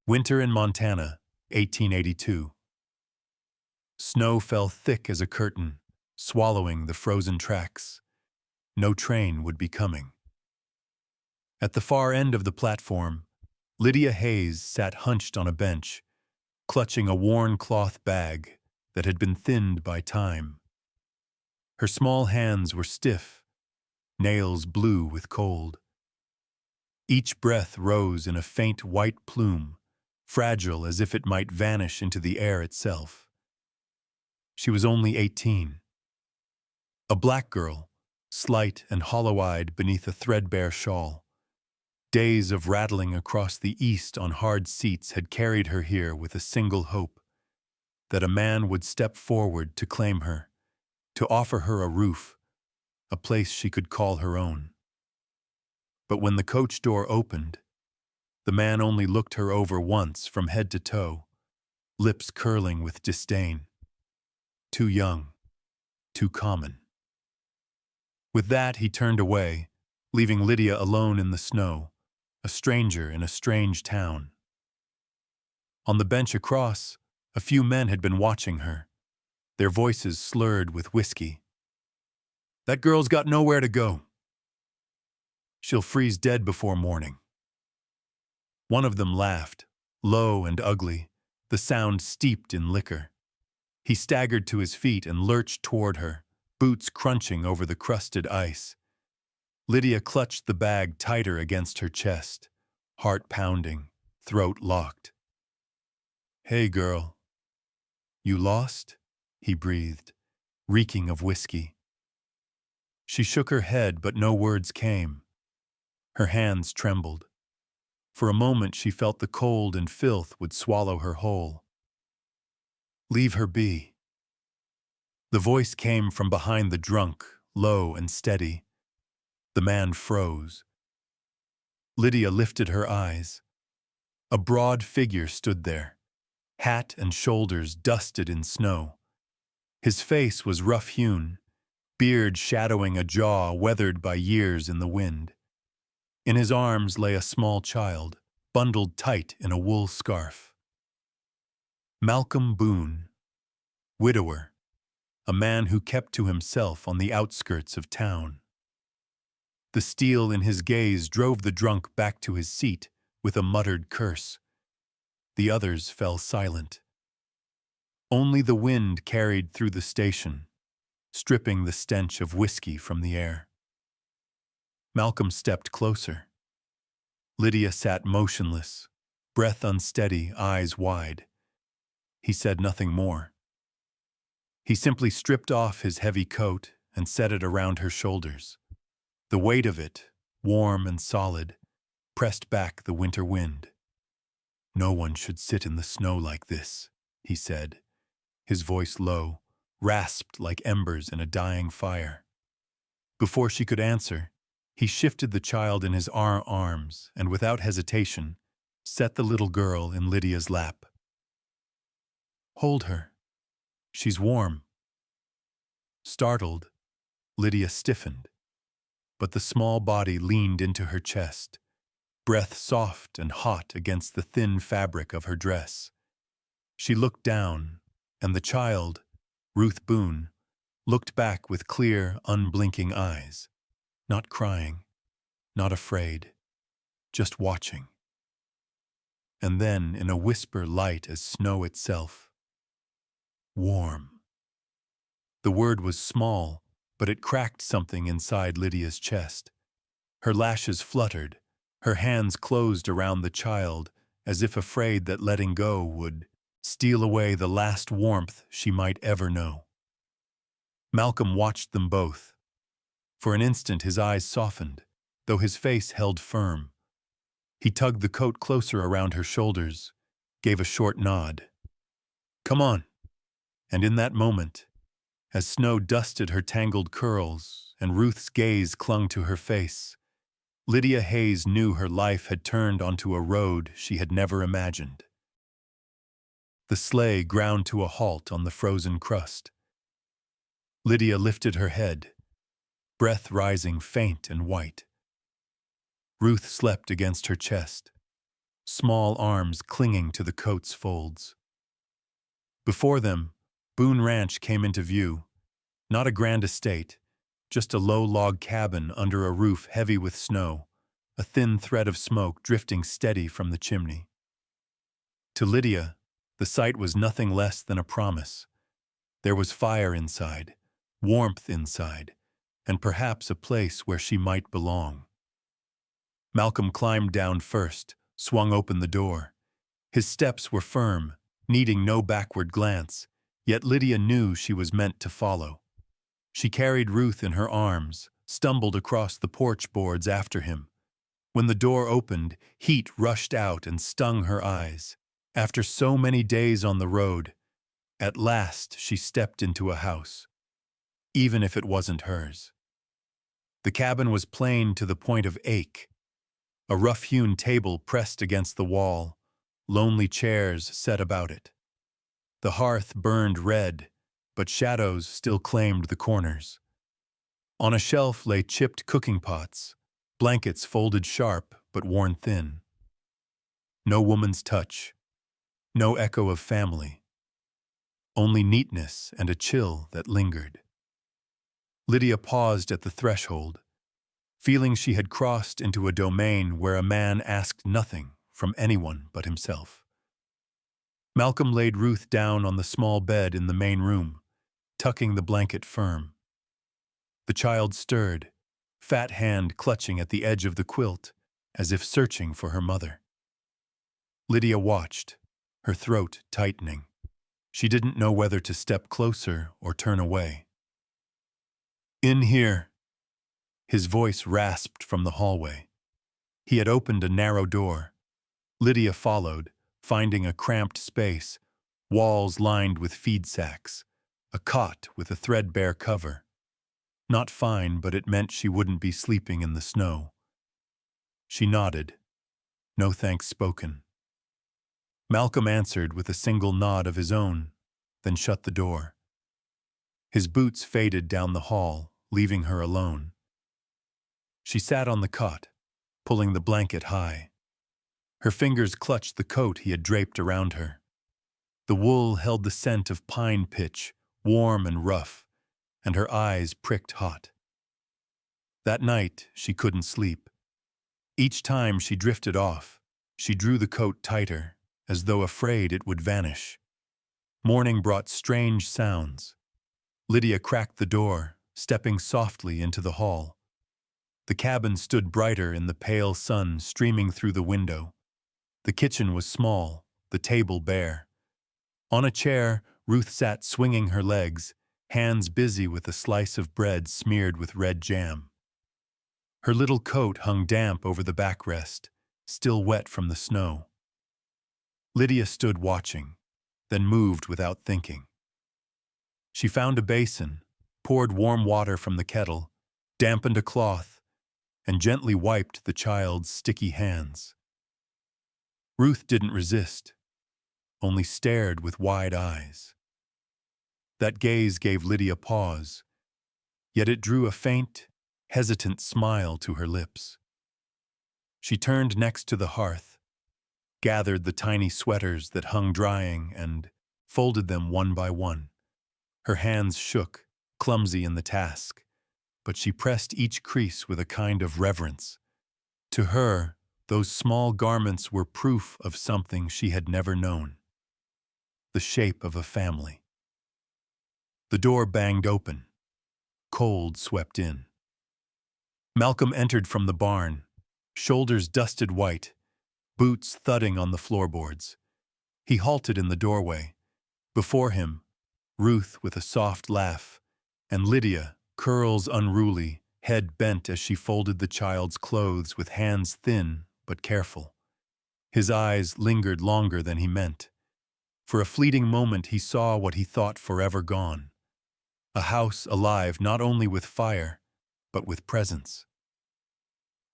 Winter in Montana, 1882. Snow fell thick as a curtain, swallowing the frozen tracks. No train would be coming. At the far end of the platform, Lydia Hayes sat hunched on a bench, clutching a worn cloth bag that had been thinned by time. Her small hands were stiff, nails blue with cold. Each breath rose in a faint white plume, fragile as if it might vanish into the air itself. She was only 18. A black girl, slight and hollow-eyed beneath a threadbare shawl. Days of rattling across the east on hard seats had carried her here with a single hope, that a man would step forward to claim her, to offer her a roof, a place she could call her own. But when the coach door opened, the man only looked her over once from head to toe, lips curling with disdain. Too young, too common. With that, he turned away, leaving Lydia alone in the snow, a stranger in a strange town. On the bench across, a few men had been watching her, their voices slurred with whiskey. "That girl's got nowhere to go. She'll freeze dead before morning." One of them laughed, low and ugly, the sound steeped in liquor. He staggered to his feet and lurched toward her, boots crunching over the crusted ice. Lydia clutched the bag tighter against her chest, heart pounding, throat locked. "Hey, girl. You lost?" he breathed, reeking of whiskey. She shook her head, but no words came. Her hands trembled. For a moment she felt the cold and filth would swallow her whole. "Leave her be." The voice came from behind the drunk, low and steady. The man froze. Lydia lifted her eyes. A broad figure stood there, hat and shoulders dusted in snow. His face was rough-hewn, beard shadowing a jaw weathered by years in the wind. In his arms lay a small child, bundled tight in a wool scarf. Malcolm Boone, widower, a man who kept to himself on the outskirts of town. The steel in his gaze drove the drunk back to his seat with a muttered curse. The others fell silent. Only the wind carried through the station, stripping the stench of whiskey from the air. Malcolm stepped closer. Lydia sat motionless, breath unsteady, eyes wide. He said nothing more. He simply stripped off his heavy coat and set it around her shoulders. The weight of it, warm and solid, pressed back the winter wind. "No one should sit in the snow like this," he said, his voice low, rasped like embers in a dying fire. Before she could answer, he shifted the child in his arms and, without hesitation, set the little girl in Lydia's lap. "Hold her. She's warm." Startled, Lydia stiffened, but the small body leaned into her chest, breath soft and hot against the thin fabric of her dress. She looked down, and the child, Ruth Boone, looked back with clear, unblinking eyes, not crying, not afraid, just watching. And then, in a whisper light as snow itself, "Warm." The word was small, but it cracked something inside Lydia's chest. Her lashes fluttered, her hands closed around the child, as if afraid that letting go would steal away the last warmth she might ever know. Malcolm watched them both. For an instant his eyes softened, though his face held firm. He tugged the coat closer around her shoulders, gave a short nod. "Come on." And in that moment, as snow dusted her tangled curls and Ruth's gaze clung to her face, Lydia Hayes knew her life had turned onto a road she had never imagined. The sleigh ground to a halt on the frozen crust. Lydia lifted her head, breath rising faint and white. Ruth slept against her chest, small arms clinging to the coat's folds. Before them, Boone Ranch came into view, not a grand estate, just a low log cabin under a roof heavy with snow, a thin thread of smoke drifting steady from the chimney. To Lydia, the sight was nothing less than a promise. There was fire inside, warmth inside, and perhaps a place where she might belong. Malcolm climbed down first, swung open the door. His steps were firm, needing no backward glance, yet Lydia knew she was meant to follow. She carried Ruth in her arms, stumbled across the porch boards after him. When the door opened, heat rushed out and stung her eyes. After so many days on the road, at last she stepped into a house, even if it wasn't hers. The cabin was plain to the point of ache. A rough-hewn table pressed against the wall, lonely chairs set about it. The hearth burned red, but shadows still claimed the corners. On a shelf lay chipped cooking pots, blankets folded sharp but worn thin. No woman's touch, no echo of family, only neatness and a chill that lingered. Lydia paused at the threshold, feeling she had crossed into a domain where a man asked nothing from anyone but himself. Malcolm laid Ruth down on the small bed in the main room, tucking the blanket firm. The child stirred, fat hand clutching at the edge of the quilt, as if searching for her mother. Lydia watched, her throat tightening. She didn't know whether to step closer or turn away. "In here." His voice rasped from the hallway. He had opened a narrow door. Lydia followed, finding a cramped space, walls lined with feed sacks, a cot with a threadbare cover. Not fine, but it meant she wouldn't be sleeping in the snow. She nodded, no thanks spoken. Malcolm answered with a single nod of his own, then shut the door. His boots faded down the hall, leaving her alone. She sat on the cot, pulling the blanket high. Her fingers clutched the coat he had draped around her. The wool held the scent of pine pitch, warm and rough, and her eyes pricked hot. That night, she couldn't sleep. Each time she drifted off, she drew the coat tighter, as though afraid it would vanish. Morning brought strange sounds. Lydia cracked the door, stepping softly into the hall. The cabin stood brighter in the pale sun streaming through the window. The kitchen was small, the table bare. On a chair, Ruth sat swinging her legs, hands busy with a slice of bread smeared with red jam. Her little coat hung damp over the backrest, still wet from the snow. Lydia stood watching, then moved without thinking. She found a basin, poured warm water from the kettle, dampened a cloth, and gently wiped the child's sticky hands. Ruth didn't resist, only stared with wide eyes. That gaze gave Lydia pause, yet it drew a faint, hesitant smile to her lips. She turned next to the hearth, gathered the tiny sweaters that hung drying and folded them one by one. Her hands shook, clumsy in the task, but she pressed each crease with a kind of reverence. To her, those small garments were proof of something she had never known. The shape of a family. The door banged open. Cold swept in. Malcolm entered from the barn, shoulders dusted white, boots thudding on the floorboards. He halted in the doorway. Before him, Ruth with a soft laugh, and Lydia, curls unruly, head bent as she folded the child's clothes with hands thin but careful. His eyes lingered longer than he meant. For a fleeting moment he saw what he thought forever gone. A house alive not only with fire, but with presence.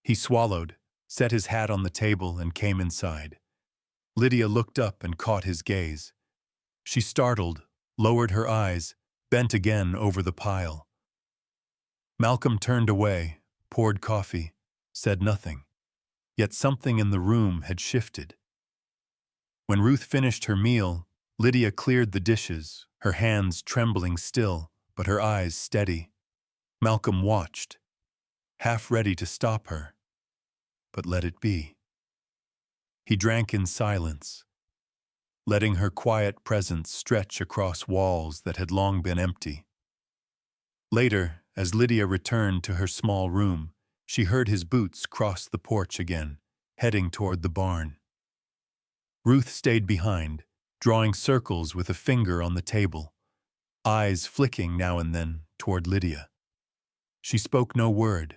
He swallowed, set his hat on the table, and came inside. Lydia looked up and caught his gaze. She startled, lowered her eyes, bent again over the pile. Malcolm turned away, poured coffee, said nothing. Yet something in the room had shifted. When Ruth finished her meal, Lydia cleared the dishes, her hands trembling still, but her eyes steady. Malcolm watched, half ready to stop her, but let it be. He drank in silence, letting her quiet presence stretch across walls that had long been empty. Later, as Lydia returned to her small room, she heard his boots cross the porch again, heading toward the barn. Ruth stayed behind, drawing circles with a finger on the table, eyes flicking now and then toward Lydia. She spoke no word,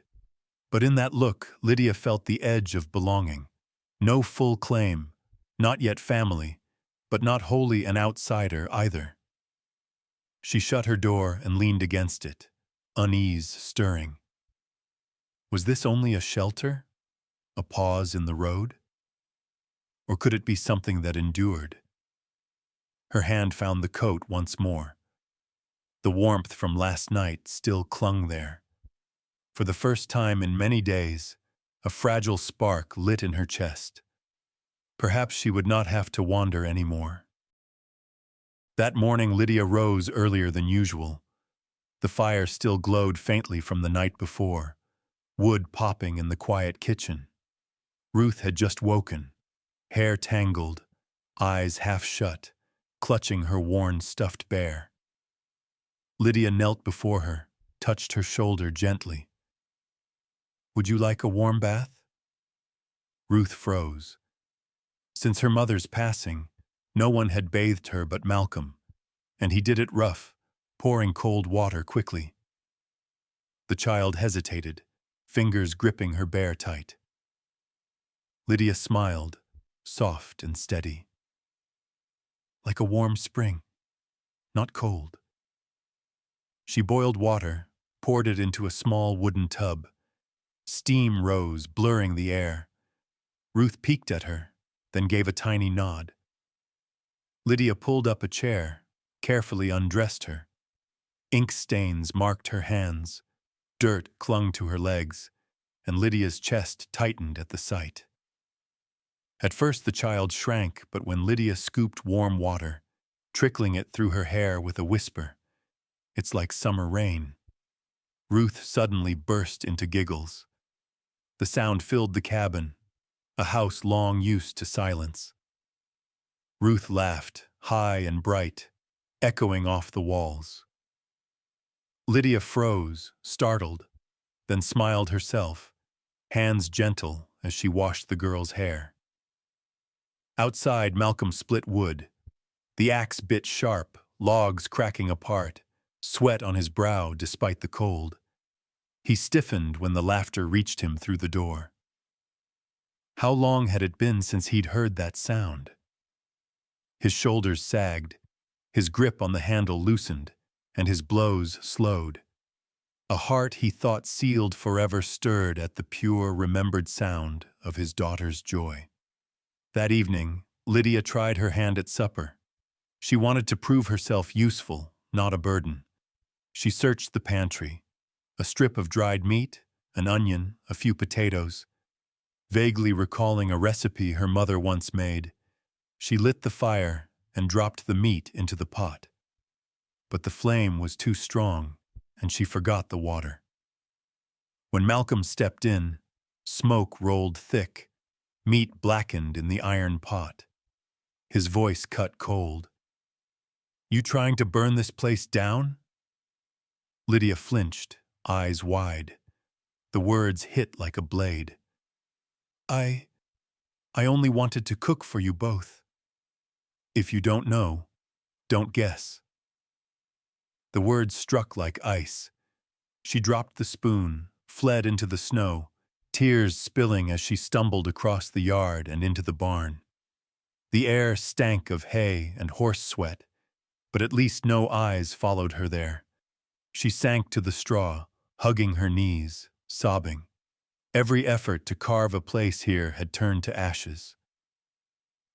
but in that look Lydia felt the edge of belonging. No full claim, not yet family, but not wholly an outsider either. She shut her door and leaned against it, unease stirring. Was this only a shelter? A pause in the road? Or could it be something that endured? Her hand found the coat once more. The warmth from last night still clung there. For the first time in many days, a fragile spark lit in her chest. Perhaps she would not have to wander anymore. That morning Lydia rose earlier than usual. The fire still glowed faintly from the night before, wood popping in the quiet kitchen. Ruth had just woken, hair tangled, eyes half shut, clutching her worn stuffed bear. Lydia knelt before her, touched her shoulder gently. "Would you like a warm bath?" Ruth froze. Since her mother's passing, no one had bathed her but Malcolm, and he did it rough, pouring cold water quickly. The child hesitated, fingers gripping her bear tight. Lydia smiled, soft and steady. Like a warm spring, not cold. She boiled water, poured it into a small wooden tub. Steam rose, blurring the air. Ruth peeked at her, then gave a tiny nod. Lydia pulled up a chair, carefully undressed her. Ink stains marked her hands, dirt clung to her legs, and Lydia's chest tightened at the sight. At first the child shrank, but when Lydia scooped warm water, trickling it through her hair with a whisper, "It's like summer rain," Ruth suddenly burst into giggles. The sound filled the cabin, a house long used to silence. Ruth laughed, high and bright, echoing off the walls. Lydia froze, startled, then smiled herself, hands gentle as she washed the girl's hair. Outside, Malcolm split wood. The axe bit sharp, logs cracking apart, sweat on his brow despite the cold. He stiffened when the laughter reached him through the door. How long had it been since he'd heard that sound? His shoulders sagged, his grip on the handle loosened, and his blows slowed. A heart he thought sealed forever stirred at the pure, remembered sound of his daughter's joy. That evening, Lydia tried her hand at supper. She wanted to prove herself useful, not a burden. She searched the pantry. A strip of dried meat, an onion, a few potatoes. Vaguely recalling a recipe her mother once made, she lit the fire and dropped the meat into the pot. But the flame was too strong, and she forgot the water. When Malcolm stepped in, smoke rolled thick, meat blackened in the iron pot. His voice cut cold. "You trying to burn this place down?" Lydia flinched, eyes wide. The words hit like a blade. I only wanted to cook for you both. If you don't know, don't guess." The words struck like ice. She dropped the spoon, fled into the snow, tears spilling as she stumbled across the yard and into the barn. The air stank of hay and horse sweat, but at least no eyes followed her there. She sank to the straw, hugging her knees, sobbing. Every effort to carve a place here had turned to ashes.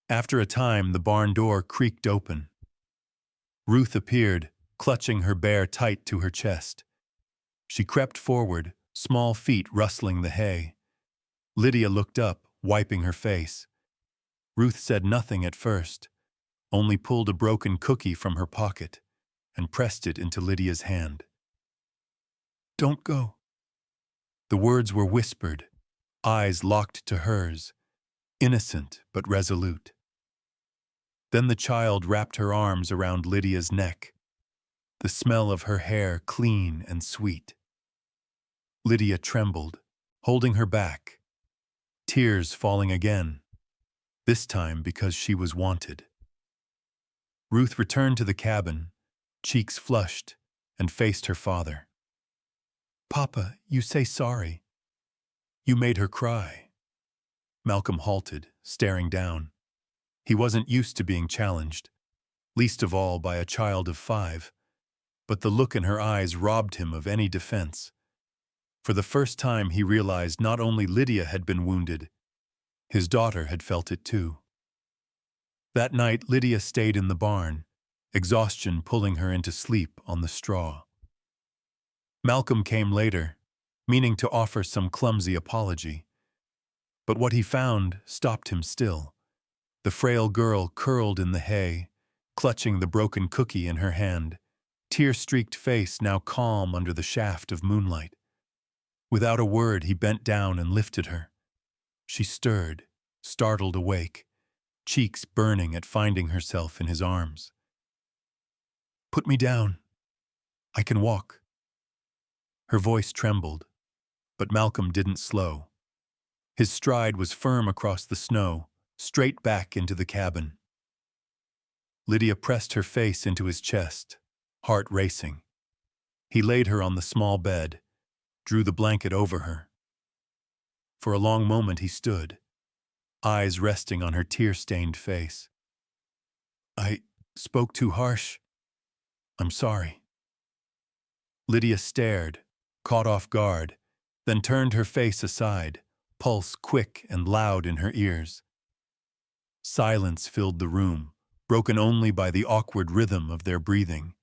After a time, the barn door creaked open. Ruth appeared, clutching her bear tight to her chest. She crept forward, small feet rustling the hay. Lydia looked up, wiping her face. Ruth said nothing at first, only pulled a broken cookie from her pocket and pressed it into Lydia's hand. "Don't go." The words were whispered, eyes locked to hers, innocent but resolute. Then the child wrapped her arms around Lydia's neck, the smell of her hair clean and sweet. Lydia trembled, holding her back, tears falling again, this time because she was wanted. Ruth returned to the cabin, cheeks flushed, and faced her father. "Papa, you say sorry. You made her cry." Malcolm halted, staring down. He wasn't used to being challenged, least of all by a child of 5, but the look in her eyes robbed him of any defense. For the first time he realized not only Lydia had been wounded, his daughter had felt it too. That night Lydia stayed in the barn, exhaustion pulling her into sleep on the straw. Malcolm came later, meaning to offer some clumsy apology. But what he found stopped him still. The frail girl curled in the hay, clutching the broken cookie in her hand, tear-streaked face now calm under the shaft of moonlight. Without a word, he bent down and lifted her. She stirred, startled awake, cheeks burning at finding herself in his arms. "Put me down. I can walk." Her voice trembled, but Malcolm didn't slow. His stride was firm across the snow, straight back into the cabin. Lydia pressed her face into his chest, heart racing. He laid her on the small bed, drew the blanket over her. For a long moment he stood, eyes resting on her tear-stained face. "I spoke too harsh. I'm sorry." Lydia stared, caught off guard, then turned her face aside, pulse quick and loud in her ears. Silence filled the room, broken only by the awkward rhythm of their breathing.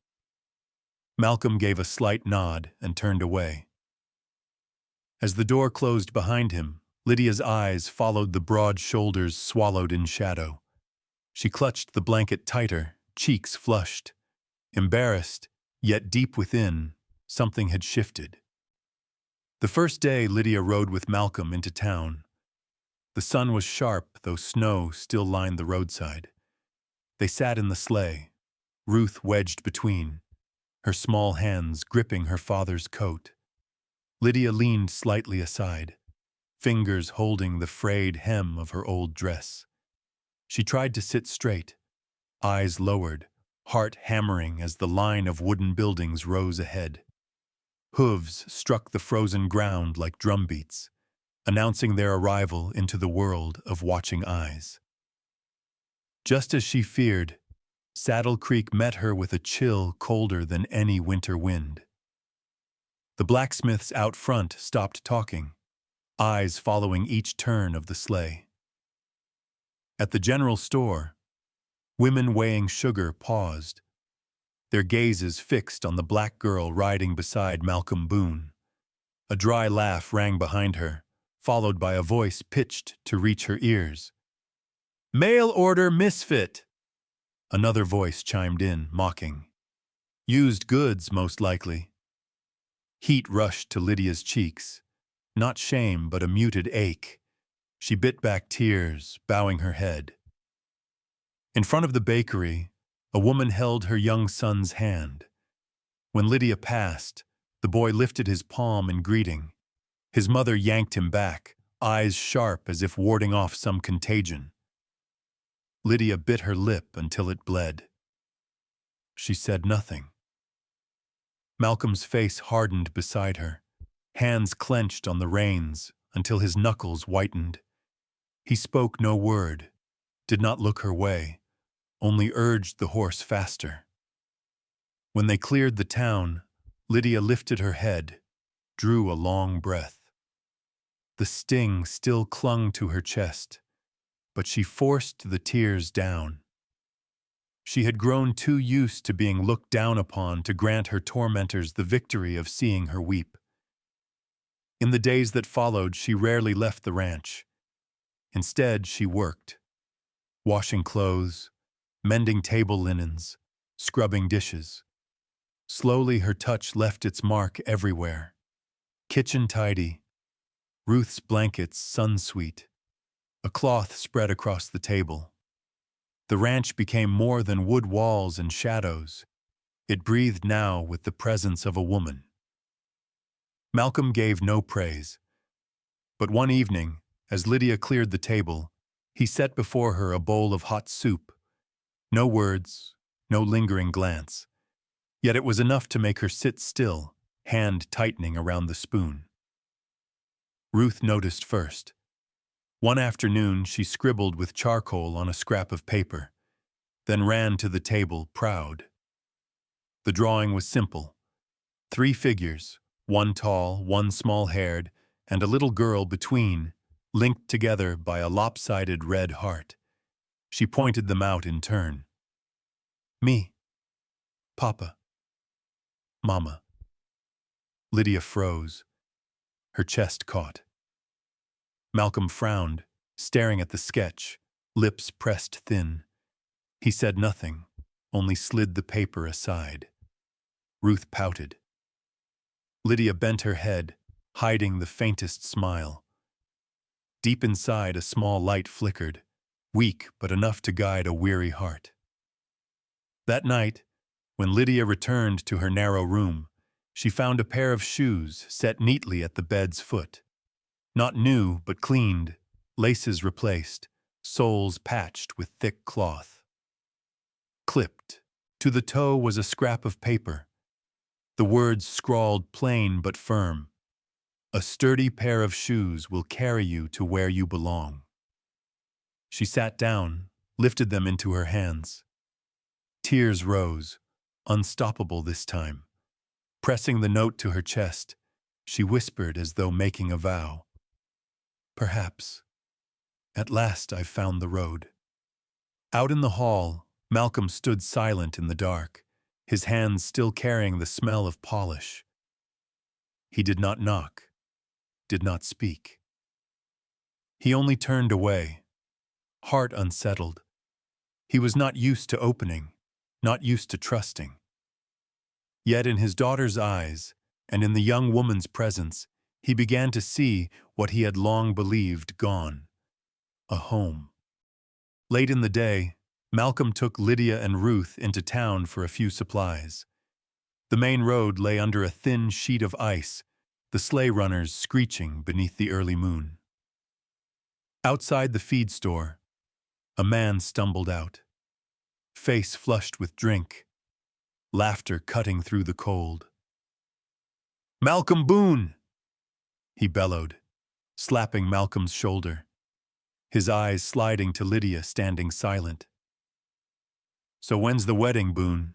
Malcolm gave a slight nod and turned away. As the door closed behind him, Lydia's eyes followed the broad shoulders swallowed in shadow. She clutched the blanket tighter, cheeks flushed. Embarrassed, yet deep within, something had shifted. The first day Lydia rode with Malcolm into town. The sun was sharp, though snow still lined the roadside. They sat in the sleigh, Ruth wedged between, her small hands gripping her father's coat. Lydia leaned slightly aside, fingers holding the frayed hem of her old dress. She tried to sit straight, eyes lowered, heart hammering as the line of wooden buildings rose ahead. Hooves struck the frozen ground like drumbeats, announcing their arrival into the world of watching eyes. Just as she feared, Saddle Creek met her with a chill colder than any winter wind. The blacksmiths out front stopped talking, eyes following each turn of the sleigh. At the general store, women weighing sugar paused, their gazes fixed on the black girl riding beside Malcolm Boone. A dry laugh rang behind her, followed by a voice pitched to reach her ears. "Mail order misfit!" Another voice chimed in, mocking. "Used goods, most likely." Heat rushed to Lydia's cheeks, not shame but a muted ache. She bit back tears, bowing her head. In front of the bakery, a woman held her young son's hand. When Lydia passed, the boy lifted his palm in greeting. His mother yanked him back, eyes sharp as if warding off some contagion. Lydia bit her lip until it bled. She said nothing. Malcolm's face hardened beside her, hands clenched on the reins until his knuckles whitened. He spoke no word, did not look her way, only urged the horse faster. When they cleared the town, Lydia lifted her head, drew a long breath. The sting still clung to her chest, but she forced the tears down. She had grown too used to being looked down upon to grant her tormentors the victory of seeing her weep. In the days that followed, she rarely left the ranch. Instead, she worked. washing clothes, mending table linens, scrubbing dishes. Slowly her touch left its mark everywhere. Kitchen tidy, Ruth's blankets sun-sweet, a cloth spread across the table. The ranch became more than wood walls and shadows. It breathed now with the presence of a woman. Malcolm gave no praise. But one evening, as Lydia cleared the table, he set before her a bowl of hot soup. No words, no lingering glance. Yet it was enough to make her sit still, hand tightening around the spoon. Ruth noticed first. One afternoon, she scribbled with charcoal on a scrap of paper, then ran to the table, proud. The drawing was simple. 3 figures, one tall, one small-haired, and a little girl between, linked together by a lopsided red heart. She pointed them out in turn. Me. Papa. Mama. Lydia froze. Her chest caught. Malcolm frowned, staring at the sketch, lips pressed thin. He said nothing, only slid the paper aside. Ruth pouted. Lydia bent her head, hiding the faintest smile. Deep inside, a small light flickered, weak but enough to guide a weary heart. That night, when Lydia returned to her narrow room, she found a pair of shoes set neatly at the bed's foot. Not new, but cleaned, laces replaced, soles patched with thick cloth. Clipped to the toe was a scrap of paper. The words scrawled plain but firm. A sturdy pair of shoes will carry you to where you belong. She sat down, lifted them into her hands. Tears rose, unstoppable this time. Pressing the note to her chest, she whispered as though making a vow. Perhaps. At last I've found the road. Out in the hall, Malcolm stood silent in the dark, his hands still carrying the smell of polish. He did not knock, did not speak. He only turned away, heart unsettled. He was not used to opening, not used to trusting. Yet in his daughter's eyes, and in the young woman's presence, he began to see what he had long believed gone. A home. Late in the day, Malcolm took Lydia and Ruth into town for a few supplies. The main road lay under a thin sheet of ice, the sleigh runners screeching beneath the early moon. Outside the feed store, a man stumbled out, face flushed with drink, laughter cutting through the cold. "Malcolm Boone!" he bellowed, slapping Malcolm's shoulder, his eyes sliding to Lydia standing silent. "So when's the wedding, Boone?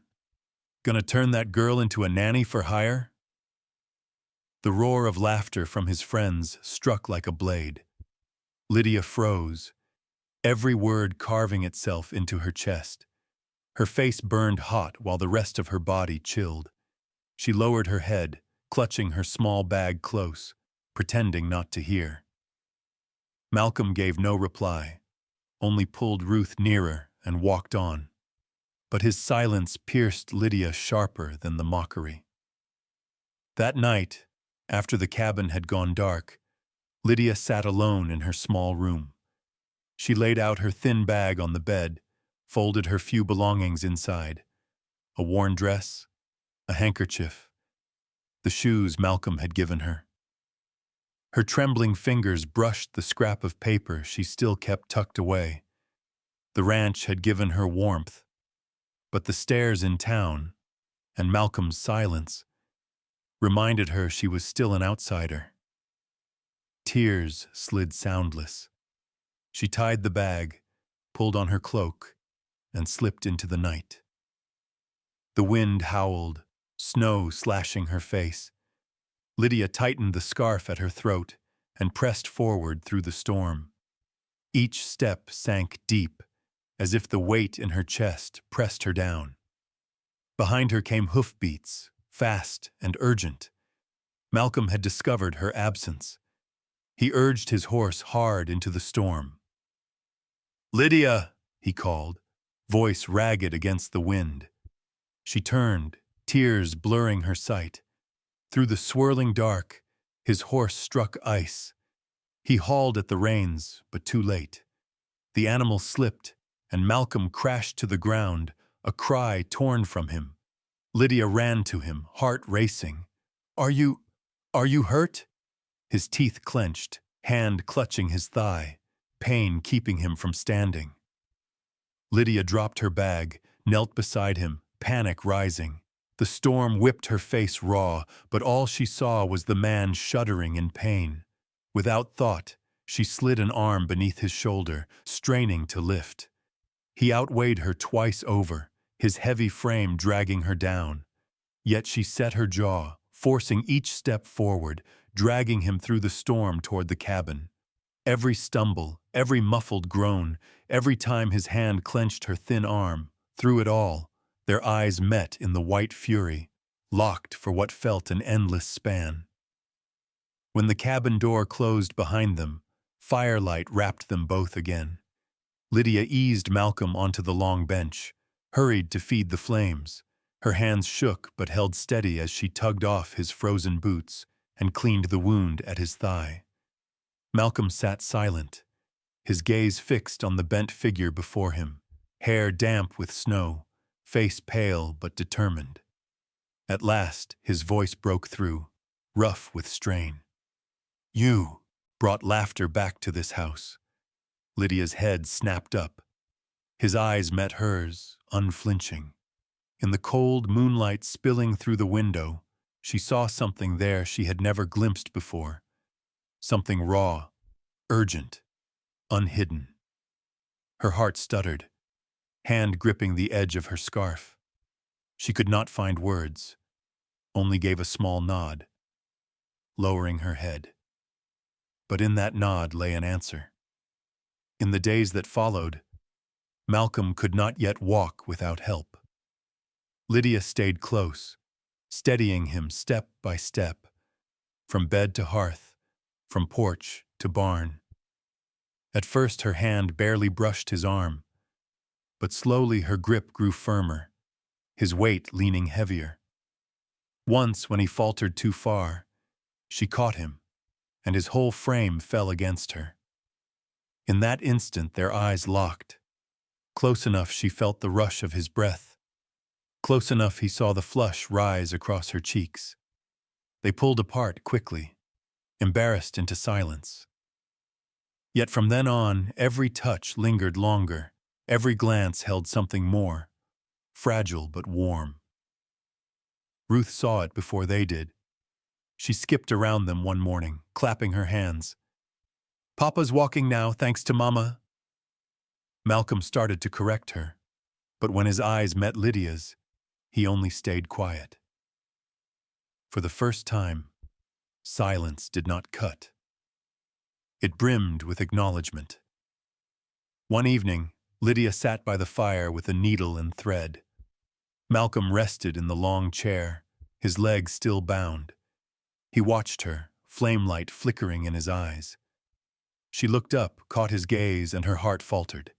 Gonna turn that girl into a nanny for hire?" The roar of laughter from his friends struck like a blade. Lydia froze, every word carving itself into her chest. Her face burned hot while the rest of her body chilled. She lowered her head, clutching her small bag close, pretending not to hear. Malcolm gave no reply, only pulled Ruth nearer and walked on. But his silence pierced Lydia sharper than the mockery. That night, after the cabin had gone dark, Lydia sat alone in her small room. She laid out her thin bag on the bed, folded her few belongings inside, a worn dress, a handkerchief, the shoes Malcolm had given her. Her trembling fingers brushed the scrap of paper she still kept tucked away. The ranch had given her warmth, but the stairs in town, and Malcolm's silence, reminded her she was still an outsider. Tears slid soundless. She tied the bag, pulled on her cloak, and slipped into the night. The wind howled, snow slashing her face. Lydia tightened the scarf at her throat and pressed forward through the storm. Each step sank deep, as if the weight in her chest pressed her down. Behind her came hoofbeats, fast and urgent. Malcolm had discovered her absence. He urged his horse hard into the storm. "Lydia!" he called, voice ragged against the wind. She turned, tears blurring her sight. Through the swirling dark, his horse struck ice. He hauled at the reins, but too late. The animal slipped, and Malcolm crashed to the ground, a cry torn from him. Lydia ran to him, heart racing. Are you hurt?" His teeth clenched, hand clutching his thigh, pain keeping him from standing. Lydia dropped her bag, knelt beside him, panic rising. The storm whipped her face raw, but all she saw was the man shuddering in pain. Without thought, she slid an arm beneath his shoulder, straining to lift. He outweighed her twice over, his heavy frame dragging her down. Yet she set her jaw, forcing each step forward, dragging him through the storm toward the cabin. Every stumble, every muffled groan, every time his hand clenched her thin arm, through it all, their eyes met in the white fury, locked for what felt an endless span. When the cabin door closed behind them, firelight wrapped them both again. Lydia eased Malcolm onto the long bench, hurried to feed the flames. Her hands shook but held steady as she tugged off his frozen boots and cleaned the wound at his thigh. Malcolm sat silent, his gaze fixed on the bent figure before him, hair damp with snow, face pale but determined. At last, his voice broke through, rough with strain. "You brought laughter back to this house." Lydia's head snapped up. His eyes met hers, unflinching. In the cold moonlight spilling through the window, she saw something there she had never glimpsed before. Something raw, urgent, unhidden. Her heart stuttered, hand gripping the edge of her scarf. She could not find words, only gave a small nod, lowering her head. But in that nod lay an answer. In the days that followed, Malcolm could not yet walk without help. Lydia stayed close, steadying him step by step, from bed to hearth, from porch to barn. At first her hand barely brushed his arm, but slowly her grip grew firmer, his weight leaning heavier. Once, when he faltered too far, she caught him, and his whole frame fell against her. In that instant their eyes locked. Close enough she felt the rush of his breath. Close enough he saw the flush rise across her cheeks. They pulled apart quickly, embarrassed into silence. Yet from then on, every touch lingered longer, every glance held something more, fragile but warm. Ruth saw it before they did. She skipped around them one morning, clapping her hands. "Papa's walking now, thanks to Mama." Malcolm started to correct her, but when his eyes met Lydia's, he only stayed quiet. For the first time, silence did not cut. It brimmed with acknowledgement. One evening, Lydia sat by the fire with a needle and thread. Malcolm rested in the long chair, his legs still bound. He watched her, flamelight flickering in his eyes. She looked up, caught his gaze, and her heart faltered.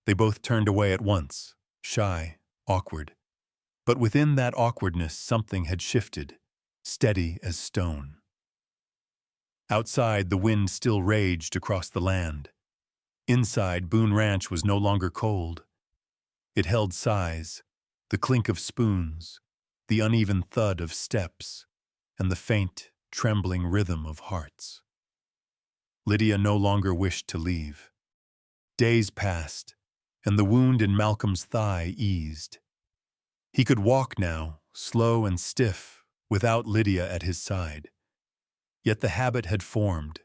They both turned away at once, shy, awkward. But within that awkwardness something had shifted, steady as stone. Outside, the wind still raged across the land. Inside, Boone Ranch was no longer cold. It held sighs, the clink of spoons, the uneven thud of steps, and the faint, trembling rhythm of hearts. Lydia no longer wished to leave. Days passed, and the wound in Malcolm's thigh eased. He could walk now, slow and stiff, without Lydia at his side. Yet the habit had formed.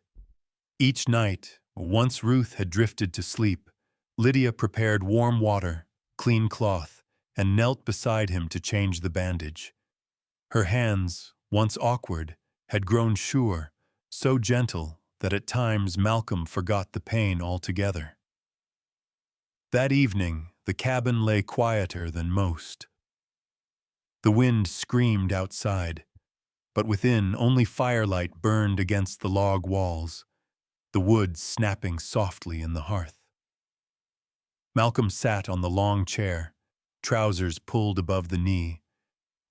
Each night, once Ruth had drifted to sleep, Lydia prepared warm water, clean cloth, and knelt beside him to change the bandage. Her hands, once awkward, had grown sure, so gentle that at times Malcolm forgot the pain altogether. That evening, the cabin lay quieter than most. The wind screamed outside, but within only firelight burned against the log walls, the wood snapping softly in the hearth. Malcolm sat on the long chair, trousers pulled above the knee,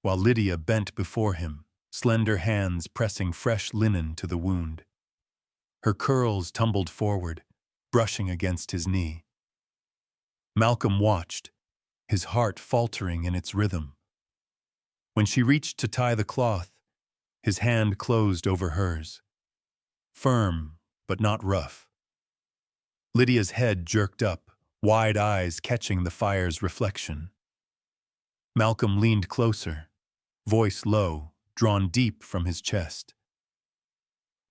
while Lydia bent before him, slender hands pressing fresh linen to the wound. Her curls tumbled forward, brushing against his knee. Malcolm watched, his heart faltering in its rhythm. When she reached to tie the cloth, his hand closed over hers. Firm, but not rough. Lydia's head jerked up, wide eyes catching the fire's reflection. Malcolm leaned closer, voice low, drawn deep from his chest.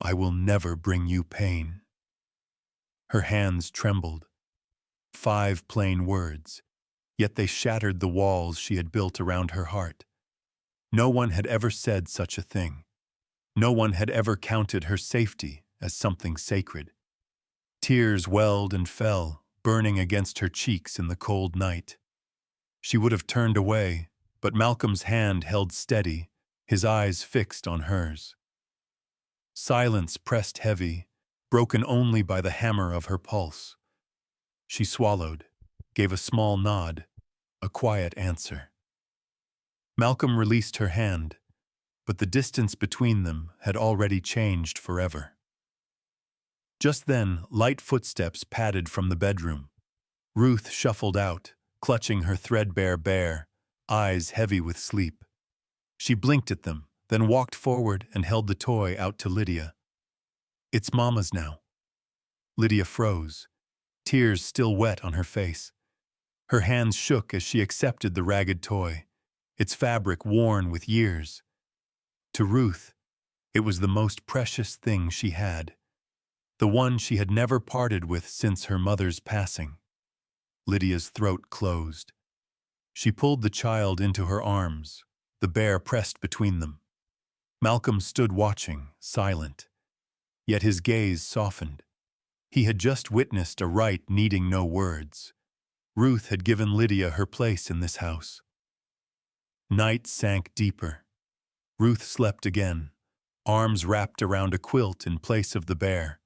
"I will never bring you pain." Her hands trembled. 5 plain words, yet they shattered the walls she had built around her heart. No one had ever said such a thing. No one had ever counted her safety as something sacred. Tears welled and fell, burning against her cheeks in the cold night. She would have turned away, but Malcolm's hand held steady, his eyes fixed on hers. Silence pressed heavy, broken only by the hammer of her pulse. She swallowed, gave a small nod, a quiet answer. Malcolm released her hand, but the distance between them had already changed forever. Just then, light footsteps padded from the bedroom. Ruth shuffled out, clutching her threadbare bear, eyes heavy with sleep. She blinked at them, then walked forward and held the toy out to Lydia. "It's Mama's now." Lydia froze, tears still wet on her face. Her hands shook as she accepted the ragged toy, its fabric worn with years. To Ruth, it was the most precious thing she had, the one she had never parted with since her mother's passing. Lydia's throat closed. She pulled the child into her arms, the bear pressed between them. Malcolm stood watching, silent. Yet his gaze softened. He had just witnessed a rite needing no words. Ruth had given Lydia her place in this house. Night sank deeper. Ruth slept again, arms wrapped around a quilt in place of the bear.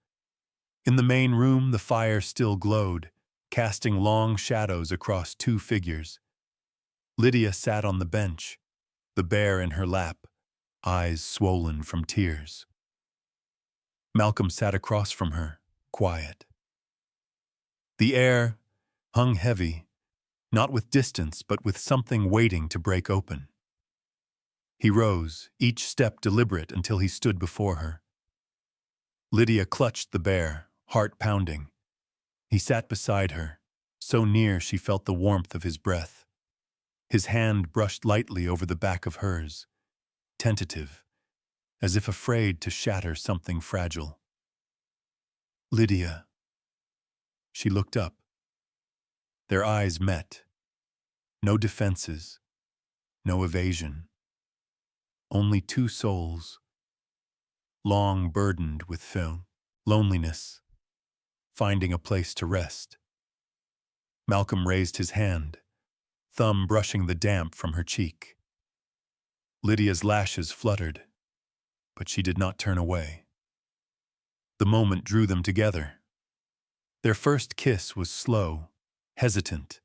In the main room, the fire still glowed, casting long shadows across 2 figures. Lydia sat on the bench, the bear in her lap, eyes swollen from tears. Malcolm sat across from her, quiet. The air hung heavy, not with distance but with something waiting to break open. He rose, each step deliberate until he stood before her. Lydia clutched the bear, heart pounding. He sat beside her, so near she felt the warmth of his breath. His hand brushed lightly over the back of hers, tentative, as if afraid to shatter something fragile. "Lydia." She looked up. Their eyes met. No defenses, no evasion. Only 2 souls, long burdened with loneliness, finding a place to rest. Malcolm raised his hand, thumb brushing the damp from her cheek. Lydia's lashes fluttered, but she did not turn away. The moment drew them together. Their first kiss was slow, hesitant,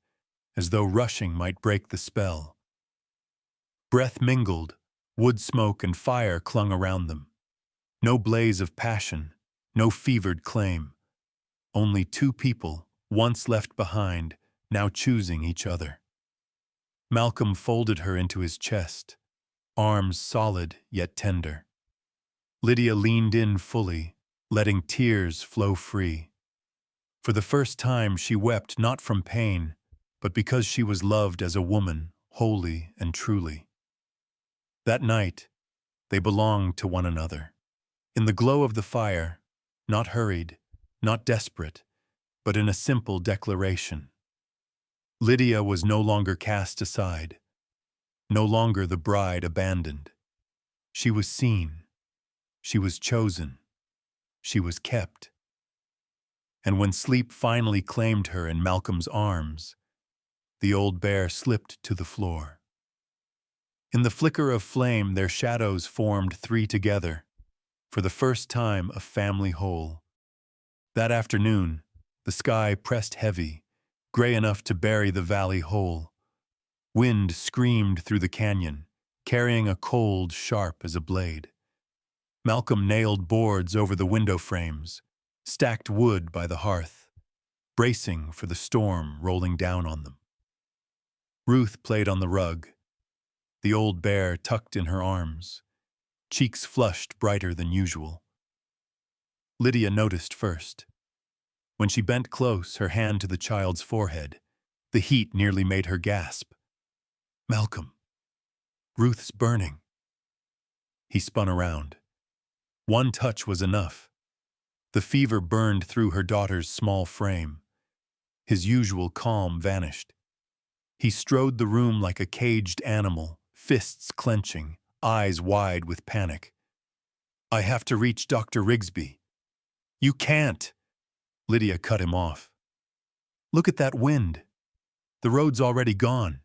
as though rushing might break the spell. Breath mingled, wood smoke and fire clung around them. No blaze of passion, no fevered claim. Only 2 people, once left behind, now choosing each other. Malcolm folded her into his chest, arms solid yet tender. Lydia leaned in fully, letting tears flow free. For the first time she wept not from pain, but because she was loved as a woman, wholly and truly. That night, they belonged to one another. In the glow of the fire, not hurried, not desperate, but in a simple declaration. Lydia was no longer cast aside, no longer the bride abandoned. She was seen, she was chosen, she was kept. And when sleep finally claimed her in Malcolm's arms, the old bear slipped to the floor. In the flicker of flame, their shadows formed 3 together, for the first time a family whole. That afternoon, the sky pressed heavy, gray enough to bury the valley whole. Wind screamed through the canyon, carrying a cold sharp as a blade. Malcolm nailed boards over the window frames, stacked wood by the hearth, bracing for the storm rolling down on them. Ruth played on the rug, the old bear tucked in her arms, cheeks flushed brighter than usual. Lydia noticed first. When she bent close, her hand to the child's forehead, the heat nearly made her gasp. "Malcolm, Ruth's burning." He spun around. One touch was enough. The fever burned through her daughter's small frame. His usual calm vanished. He strode the room like a caged animal, fists clenching, eyes wide with panic. "I have to reach Dr. Rigsby." "You can't!" Lydia cut him off. "Look at that wind. The road's already gone.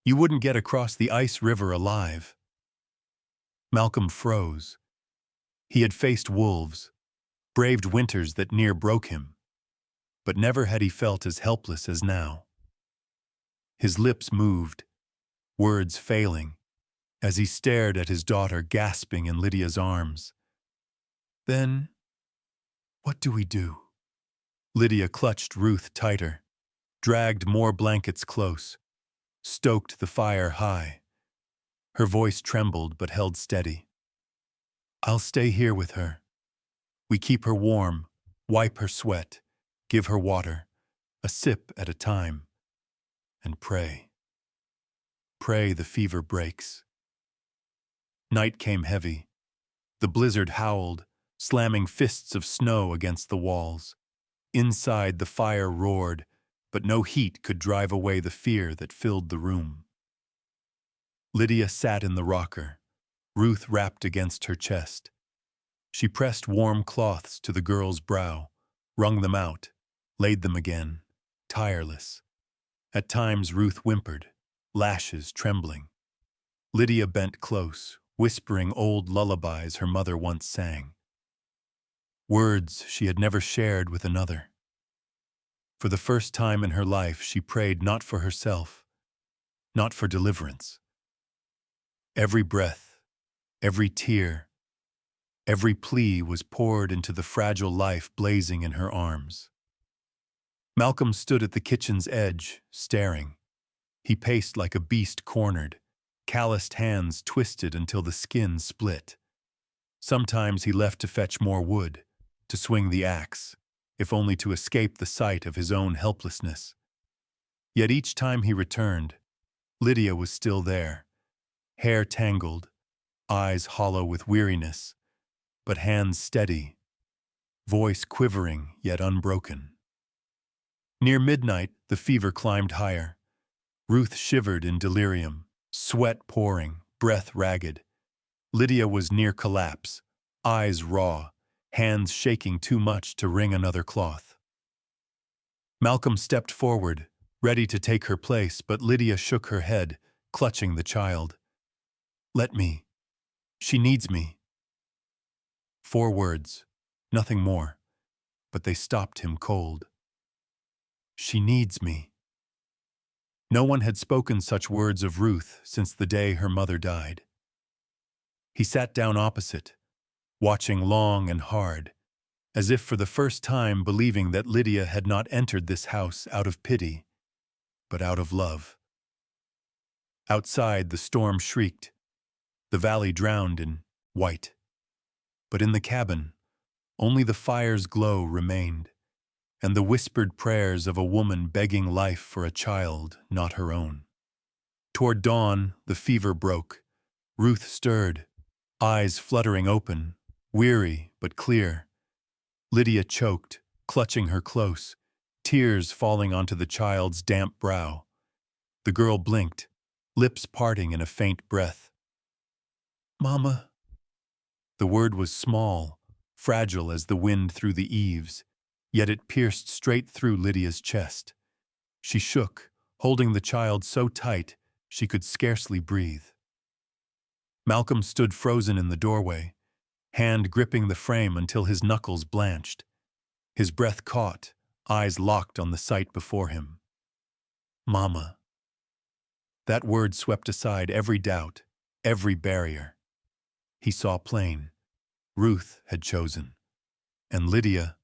You wouldn't get across the ice river alive." Malcolm froze. He had faced wolves, braved winters that near broke him, but never had he felt as helpless as now. His lips moved, words failing, as he stared at his daughter gasping in Lydia's arms. "Then, what do we do?" Lydia clutched Ruth tighter, dragged more blankets close, stoked the fire high. Her voice trembled but held steady. "I'll stay here with her. We keep her warm, wipe her sweat, give her water, a sip at a time, and pray. Pray the fever breaks." Night came heavy. The blizzard howled, slamming fists of snow against the walls. Inside, the fire roared, but no heat could drive away the fear that filled the room. Lydia sat in the rocker, Ruth wrapped against her chest. She pressed warm cloths to the girl's brow, wrung them out, laid them again, tireless. At times Ruth whimpered, lashes trembling. Lydia bent close, whispering old lullabies her mother once sang. Words she had never shared with another. For the first time in her life, she prayed not for herself, not for deliverance. Every breath, every tear, every plea was poured into the fragile life blazing in her arms. Malcolm stood at the kitchen's edge, staring. He paced like a beast cornered, calloused hands twisted until the skin split. Sometimes he left to fetch more wood, to swing the axe, if only to escape the sight of his own helplessness. Yet each time he returned, Lydia was still there, hair tangled, eyes hollow with weariness, but hands steady, voice quivering yet unbroken. Near midnight, the fever climbed higher. Ruth shivered in delirium, sweat pouring, breath ragged. Lydia was near collapse, eyes raw, hands shaking too much to wring another cloth. Malcolm stepped forward, ready to take her place, but Lydia shook her head, clutching the child. "Let me. She needs me." 4 words, nothing more, but they stopped him cold. "She needs me." No one had spoken such words of Ruth since the day her mother died. He sat down opposite, watching long and hard, as if for the first time believing that Lydia had not entered this house out of pity, but out of love. Outside, the storm shrieked, the valley drowned in white. But in the cabin, only the fire's glow remained, and the whispered prayers of a woman begging life for a child not her own. Toward dawn, the fever broke. Ruth stirred, eyes fluttering open, weary but clear. Lydia choked, clutching her close, tears falling onto the child's damp brow. The girl blinked, lips parting in a faint breath. "Mama." The word was small, fragile as the wind through the eaves, yet it pierced straight through Lydia's chest. She shook, holding the child so tight she could scarcely breathe. Malcolm stood frozen in the doorway, hand gripping the frame until his knuckles blanched. His breath caught, eyes locked on the sight before him. Mama. That word swept aside every doubt, every barrier. He saw plain. Ruth had chosen. And Lydia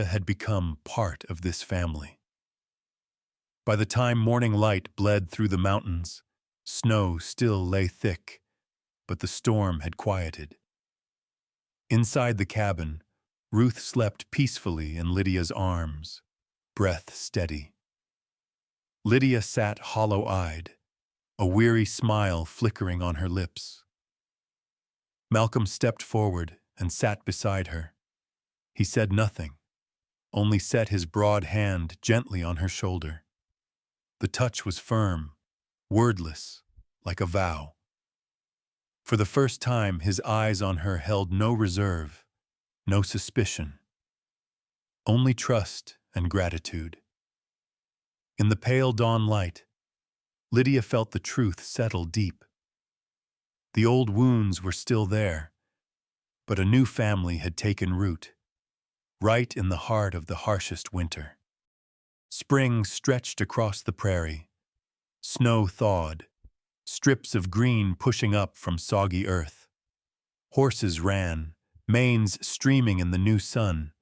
had become part of this family. By the time morning light bled through the mountains, snow still lay thick, but the storm had quieted. Inside the cabin, Ruth slept peacefully in Lydia's arms, breath steady. Lydia sat hollow-eyed, a weary smile flickering on her lips. Malcolm stepped forward and sat beside her. He said nothing, only set his broad hand gently on her shoulder. The touch was firm, wordless, like a vow. For the first time, his eyes on her held no reserve, no suspicion, only trust and gratitude. In the pale dawn light, Lydia felt the truth settle deep. The old wounds were still there, but a new family had taken root, right in the heart of the harshest winter. Spring stretched across the prairie. Snow thawed, strips of green pushing up from soggy earth. Horses ran, manes streaming in the new sun,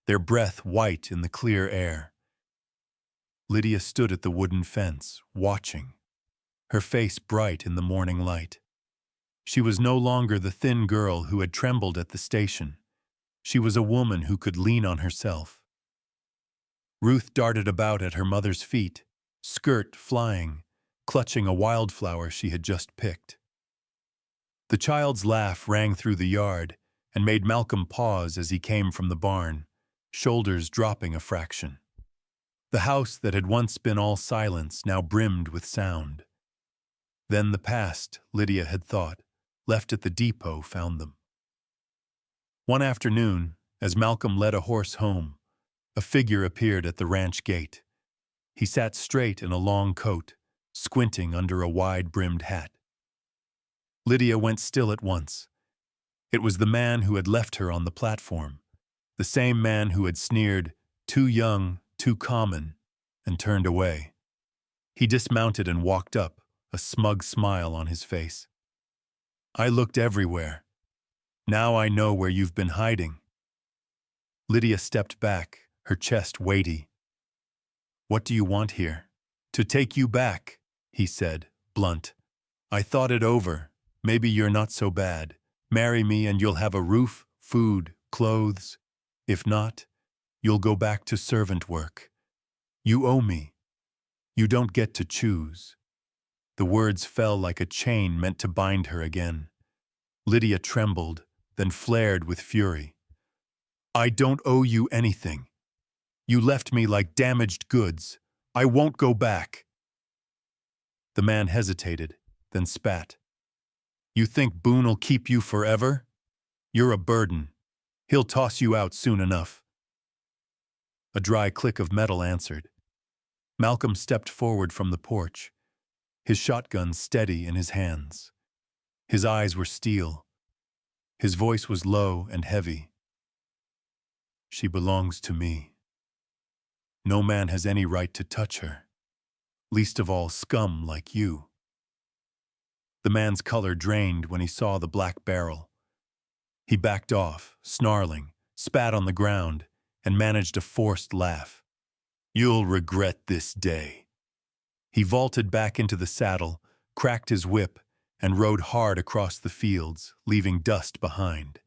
their breath white in the clear air. Lydia stood at the wooden fence, watching, her face bright in the morning light. She was no longer the thin girl who had trembled at the station. She was a woman who could lean on herself. Ruth darted about at her mother's feet, skirt flying, clutching a wildflower she had just picked. The child's laugh rang through the yard and made Malcolm pause as he came from the barn, shoulders dropping a fraction. The house that had once been all silence now brimmed with sound. Then the past, Lydia had thought, left at the depot, found them. One afternoon, as Malcolm led a horse home, a figure appeared at the ranch gate. He sat straight in a long coat, squinting under a wide-brimmed hat. Lydia went still at once. It was the man who had left her on the platform, the same man who had sneered, "Too young, too common," and turned away. He dismounted and walked up, a smug smile on his face. "I looked everywhere. Now I know where you've been hiding." Lydia stepped back, her chest weighty. "What do you want here?" "To take you back," he said, blunt. "I thought it over. Maybe you're not so bad. Marry me and you'll have a roof, food, clothes. If not, you'll go back to servant work. You owe me. You don't get to choose." The words fell like a chain meant to bind her again. Lydia trembled, then flared with fury. "I don't owe you anything. You left me like damaged goods. I won't go back." The man hesitated, then spat. "You think Boone'll keep you forever? You're a burden. He'll toss you out soon enough." A dry click of metal answered. Malcolm stepped forward from the porch, his shotgun steady in his hands. His eyes were steel. His voice was low and heavy. "She belongs to me. No man has any right to touch her, least of all scum like you." The man's color drained when he saw the black barrel. He backed off, snarling, spat on the ground, and managed a forced laugh. "You'll regret this day." He vaulted back into the saddle, cracked his whip, and rode hard across the fields, leaving dust behind.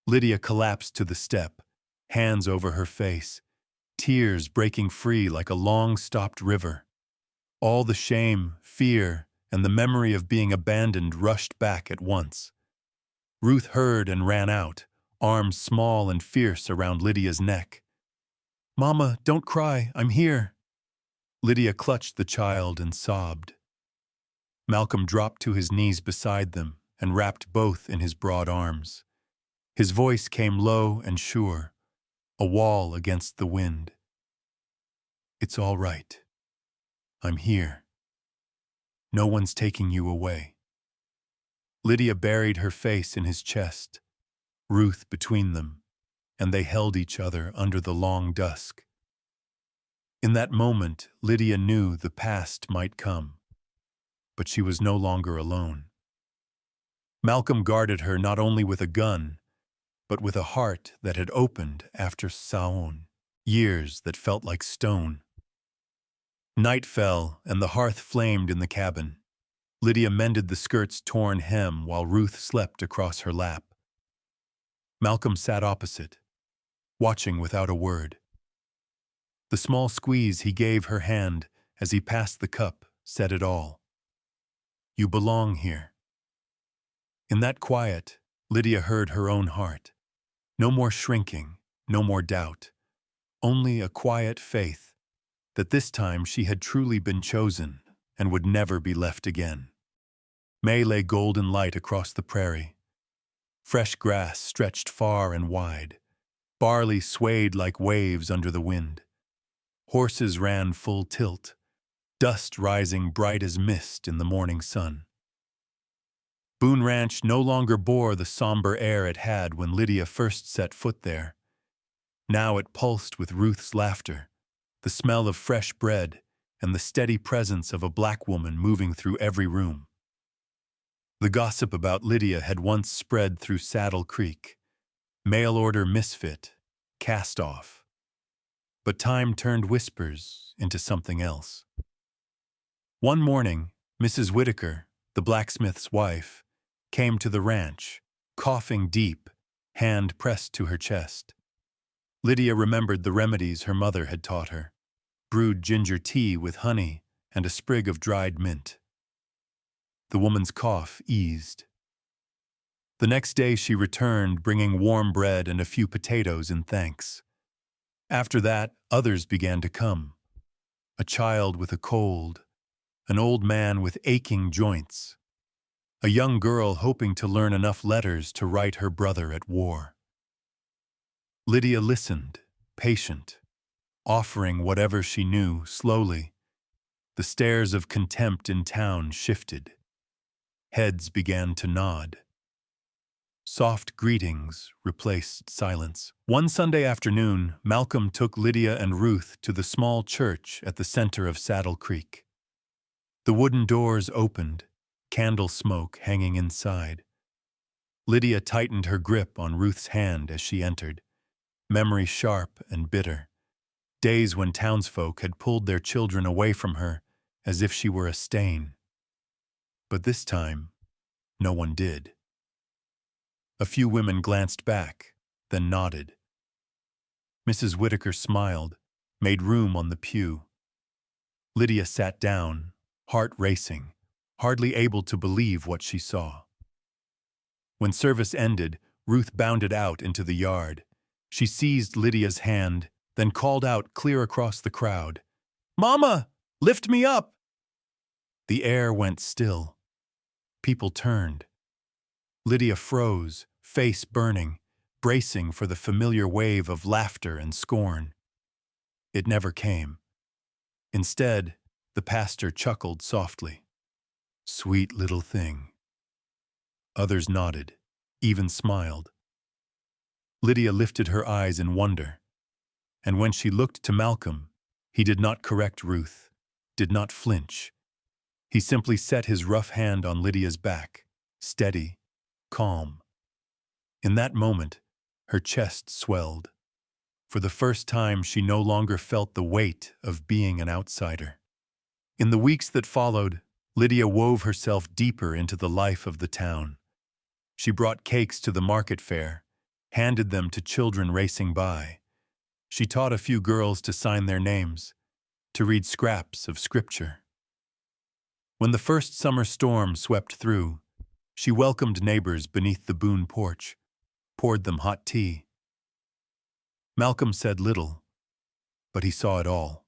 Lydia collapsed to the step, hands over her face, tears breaking free like a long-stopped river. All the shame, fear, and the memory of being abandoned rushed back at once. Ruth heard and ran out, arms small and fierce around Lydia's neck. "Mama, don't cry, I'm here." Lydia clutched the child and sobbed. Malcolm dropped to his knees beside them and wrapped both in his broad arms. His voice came low and sure, a wall against the wind. "It's all right. I'm here. No one's taking you away." Lydia buried her face in his chest, Ruth between them, and they held each other under the long dusk. In that moment, Lydia knew the past might come, but she was no longer alone. Malcolm guarded her not only with a gun, but with a heart that had opened after Saon, years that felt like stone. Night fell, and the hearth flamed in the cabin. Lydia mended the skirt's torn hem while Ruth slept across her lap. Malcolm sat opposite, watching without a word. The small squeeze he gave her hand as he passed the cup said it all. You belong here. In that quiet, Lydia heard her own heart. No more shrinking, no more doubt, only a quiet faith that this time she had truly been chosen and would never be left again. May lay golden light across the prairie. Fresh grass stretched far and wide. Barley swayed like waves under the wind. Horses ran full tilt, dust rising bright as mist in the morning sun. Boone Ranch no longer bore the somber air it had when Lydia first set foot there. Now it pulsed with Ruth's laughter, the smell of fresh bread, and the steady presence of a black woman moving through every room. The gossip about Lydia had once spread through Saddle Creek. Mail-order misfit, cast off. But time turned whispers into something else. One morning, Mrs. Whitaker, the blacksmith's wife, came to the ranch, coughing deep, hand pressed to her chest. Lydia remembered the remedies her mother had taught her, brewed ginger tea with honey and a sprig of dried mint. The woman's cough eased. The next day she returned, bringing warm bread and a few potatoes in thanks. After that, others began to come. A child with a cold, an old man with aching joints, a young girl hoping to learn enough letters to write her brother at war. Lydia listened, patient, offering whatever she knew slowly. The stares of contempt in town shifted. Heads began to nod. Soft greetings replaced silence. One Sunday afternoon, Malcolm took Lydia and Ruth to the small church at the center of Saddle Creek. The wooden doors opened, candle smoke hanging inside. Lydia tightened her grip on Ruth's hand as she entered, memory sharp and bitter. Days when townsfolk had pulled their children away from her as if she were a stain. But this time, no one did. A few women glanced back, then nodded. Mrs. Whitaker smiled, made room on the pew. Lydia sat down, heart racing, hardly able to believe what she saw. When service ended, Ruth bounded out into the yard. She seized Lydia's hand, then called out clear across the crowd, "Mama, lift me up!" The air went still. People turned. Lydia froze, face burning, bracing for the familiar wave of laughter and scorn. It never came. Instead, the pastor chuckled softly. "Sweet little thing." Others nodded, even smiled. Lydia lifted her eyes in wonder, and when she looked to Malcolm, he did not correct Ruth, did not flinch. He simply set his rough hand on Lydia's back, steady, calm. In that moment, her chest swelled. For the first time, she no longer felt the weight of being an outsider. In the weeks that followed, Lydia wove herself deeper into the life of the town. She brought cakes to the market fair, handed them to children racing by. She taught a few girls to sign their names, to read scraps of scripture. When the first summer storm swept through, she welcomed neighbors beneath the Boone porch, poured them hot tea. Malcolm said little, but he saw it all.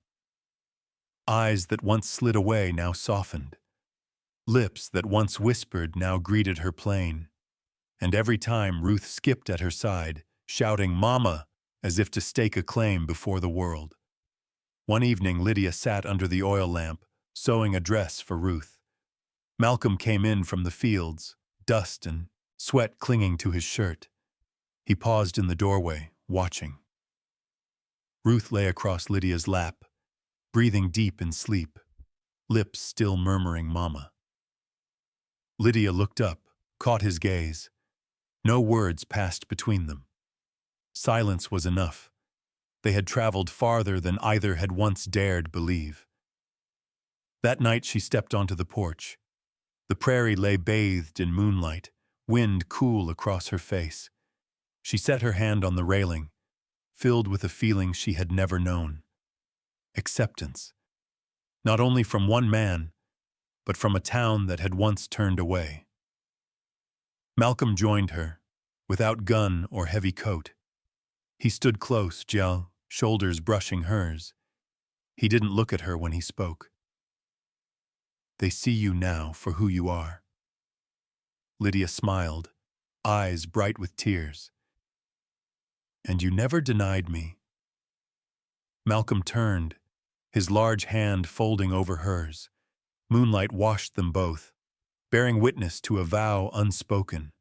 Eyes that once slid away now softened. Lips that once whispered now greeted her plain. And every time Ruth skipped at her side, shouting "Mama," as if to stake a claim before the world. One evening, Lydia sat under the oil lamp, sewing a dress for Ruth. Malcolm came in from the fields, dust and sweat clinging to his shirt. He paused in the doorway, watching. Ruth lay across Lydia's lap, breathing deep in sleep, lips still murmuring Mama. Lydia looked up, caught his gaze. No words passed between them. Silence was enough. They had traveled farther than either had once dared believe. That night she stepped onto the porch. The prairie lay bathed in moonlight, wind cool across her face. She set her hand on the railing, filled with a feeling she had never known. Acceptance. Not only from one man, but from a town that had once turned away. Malcolm joined her, without gun or heavy coat. He stood close, shoulders brushing hers. He didn't look at her when he spoke. "They see you now for who you are." Lydia smiled, eyes bright with tears. "And you never denied me." Malcolm turned, his large hand folding over hers. Moonlight washed them both, bearing witness to a vow unspoken.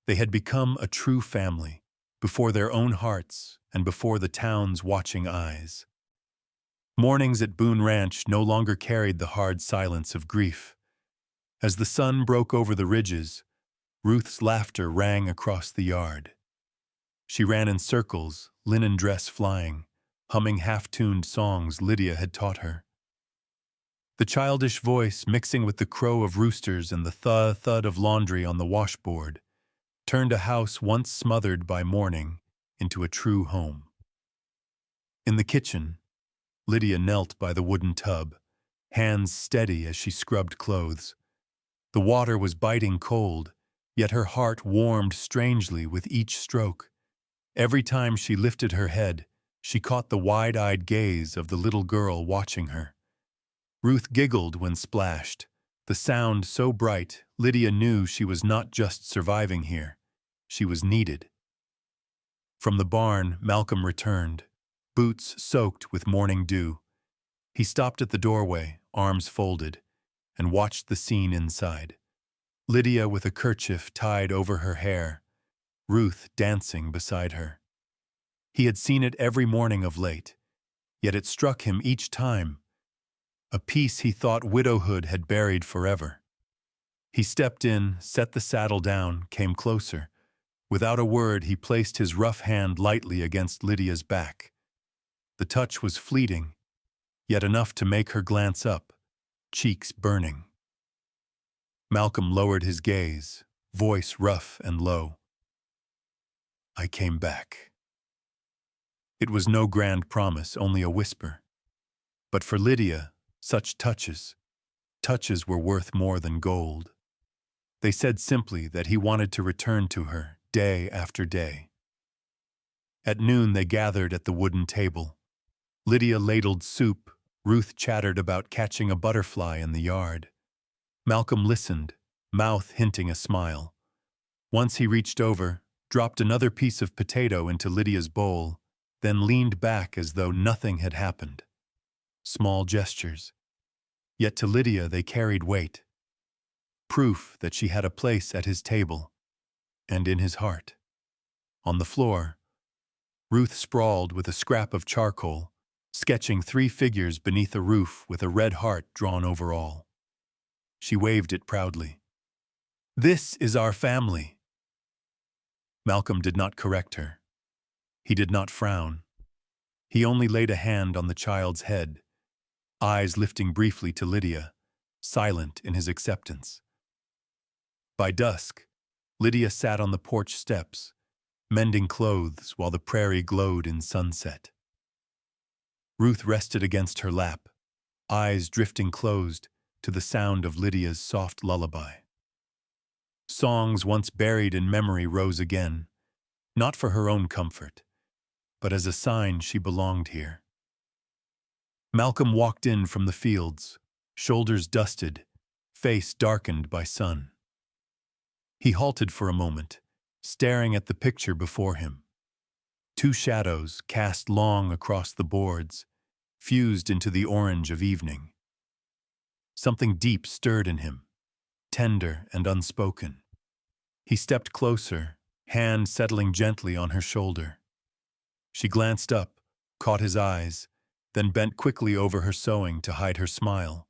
They had become a true family, before their own hearts and before the town's watching eyes. Mornings at Boone Ranch no longer carried the hard silence of grief. As the sun broke over the ridges, Ruth's laughter rang across the yard. She ran in circles, linen dress flying, humming half-tuned songs Lydia had taught her. The childish voice, mixing with the crow of roosters and the thud of laundry on the washboard, turned a house once smothered by mourning into a true home. In the kitchen, Lydia knelt by the wooden tub, hands steady as she scrubbed clothes. The water was biting cold, yet her heart warmed strangely with each stroke. Every time she lifted her head, she caught the wide-eyed gaze of the little girl watching her. Ruth giggled when splashed, the sound so bright Lydia knew she was not just surviving here, she was needed. From the barn, Malcolm returned, boots soaked with morning dew. He stopped at the doorway, arms folded, and watched the scene inside. Lydia with a kerchief tied over her hair, Ruth dancing beside her. He had seen it every morning of late, yet it struck him each time, a piece he thought widowhood had buried forever. He stepped in, set the saddle down, came closer. Without a word, he placed his rough hand lightly against Lydia's back. The touch was fleeting, yet enough to make her glance up, cheeks burning. Malcolm lowered his gaze, voice rough and low. "I came back." It was no grand promise, only a whisper. But for Lydia, such touches were worth more than gold. They said simply that he wanted to return to her day after day. At noon they gathered at the wooden table. Lydia ladled soup, Ruth chattered about catching a butterfly in the yard. Malcolm listened, mouth hinting a smile. Once he reached over, dropped another piece of potato into Lydia's bowl, then leaned back as though nothing had happened. Small gestures. Yet to Lydia they carried weight. Proof that she had a place at his table, and in his heart. On the floor, Ruth sprawled with a scrap of charcoal, sketching 3 figures beneath a roof with a red heart drawn over all. She waved it proudly. "This is our family." Malcolm did not correct her. He did not frown. He only laid a hand on the child's head, eyes lifting briefly to Lydia, silent in his acceptance. By dusk, Lydia sat on the porch steps, mending clothes while the prairie glowed in sunset. Ruth rested against her lap, eyes drifting closed to the sound of Lydia's soft lullaby. Songs once buried in memory rose again, not for her own comfort, but as a sign she belonged here. Malcolm walked in from the fields, shoulders dusted, face darkened by sun. He halted for a moment, staring at the picture before him. 2 shadows cast long across the boards, fused into the orange of evening. Something deep stirred in him, tender and unspoken. He stepped closer, hand settling gently on her shoulder. She glanced up, caught his eyes, then bent quickly over her sewing to hide her smile.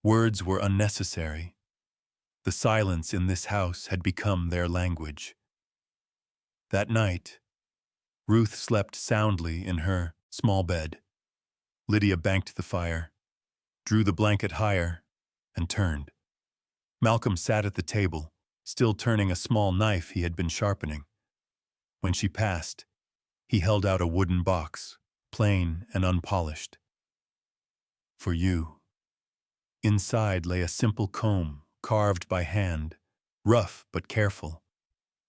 Words were unnecessary. The silence in this house had become their language. That night, Ruth slept soundly in her small bed. Lydia banked the fire, drew the blanket higher, and turned. Malcolm sat at the table, still turning a small knife he had been sharpening. When she passed, he held out a wooden box, plain and unpolished. For you. Inside lay a simple comb, carved by hand, rough but careful.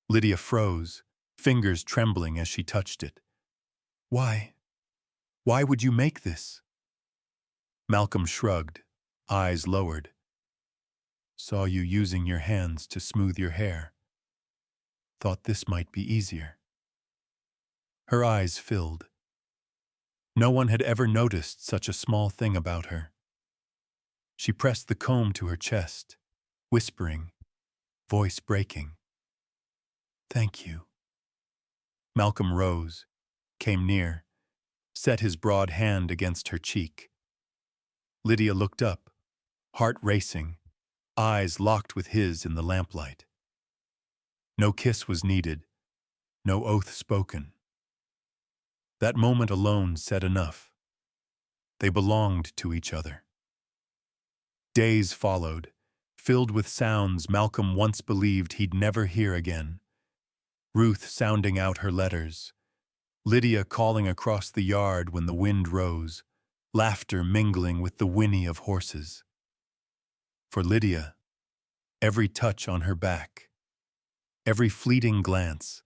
Lydia froze, fingers trembling as she touched it. Why? Why would you make this? Malcolm shrugged, eyes lowered. Saw you using your hands to smooth your hair. Thought this might be easier. Her eyes filled. No one had ever noticed such a small thing about her. She pressed the comb to her chest, whispering, voice breaking. Thank you. Malcolm rose, came near, set his broad hand against her cheek. Lydia looked up, heart racing, eyes locked with his in the lamplight. No kiss was needed, no oath spoken. That moment alone said enough. They belonged to each other. Days followed, filled with sounds Malcolm once believed he'd never hear again. Ruth sounding out her letters, Lydia calling across the yard when the wind rose, laughter mingling with the whinny of horses. For Lydia, every touch on her back, every fleeting glance,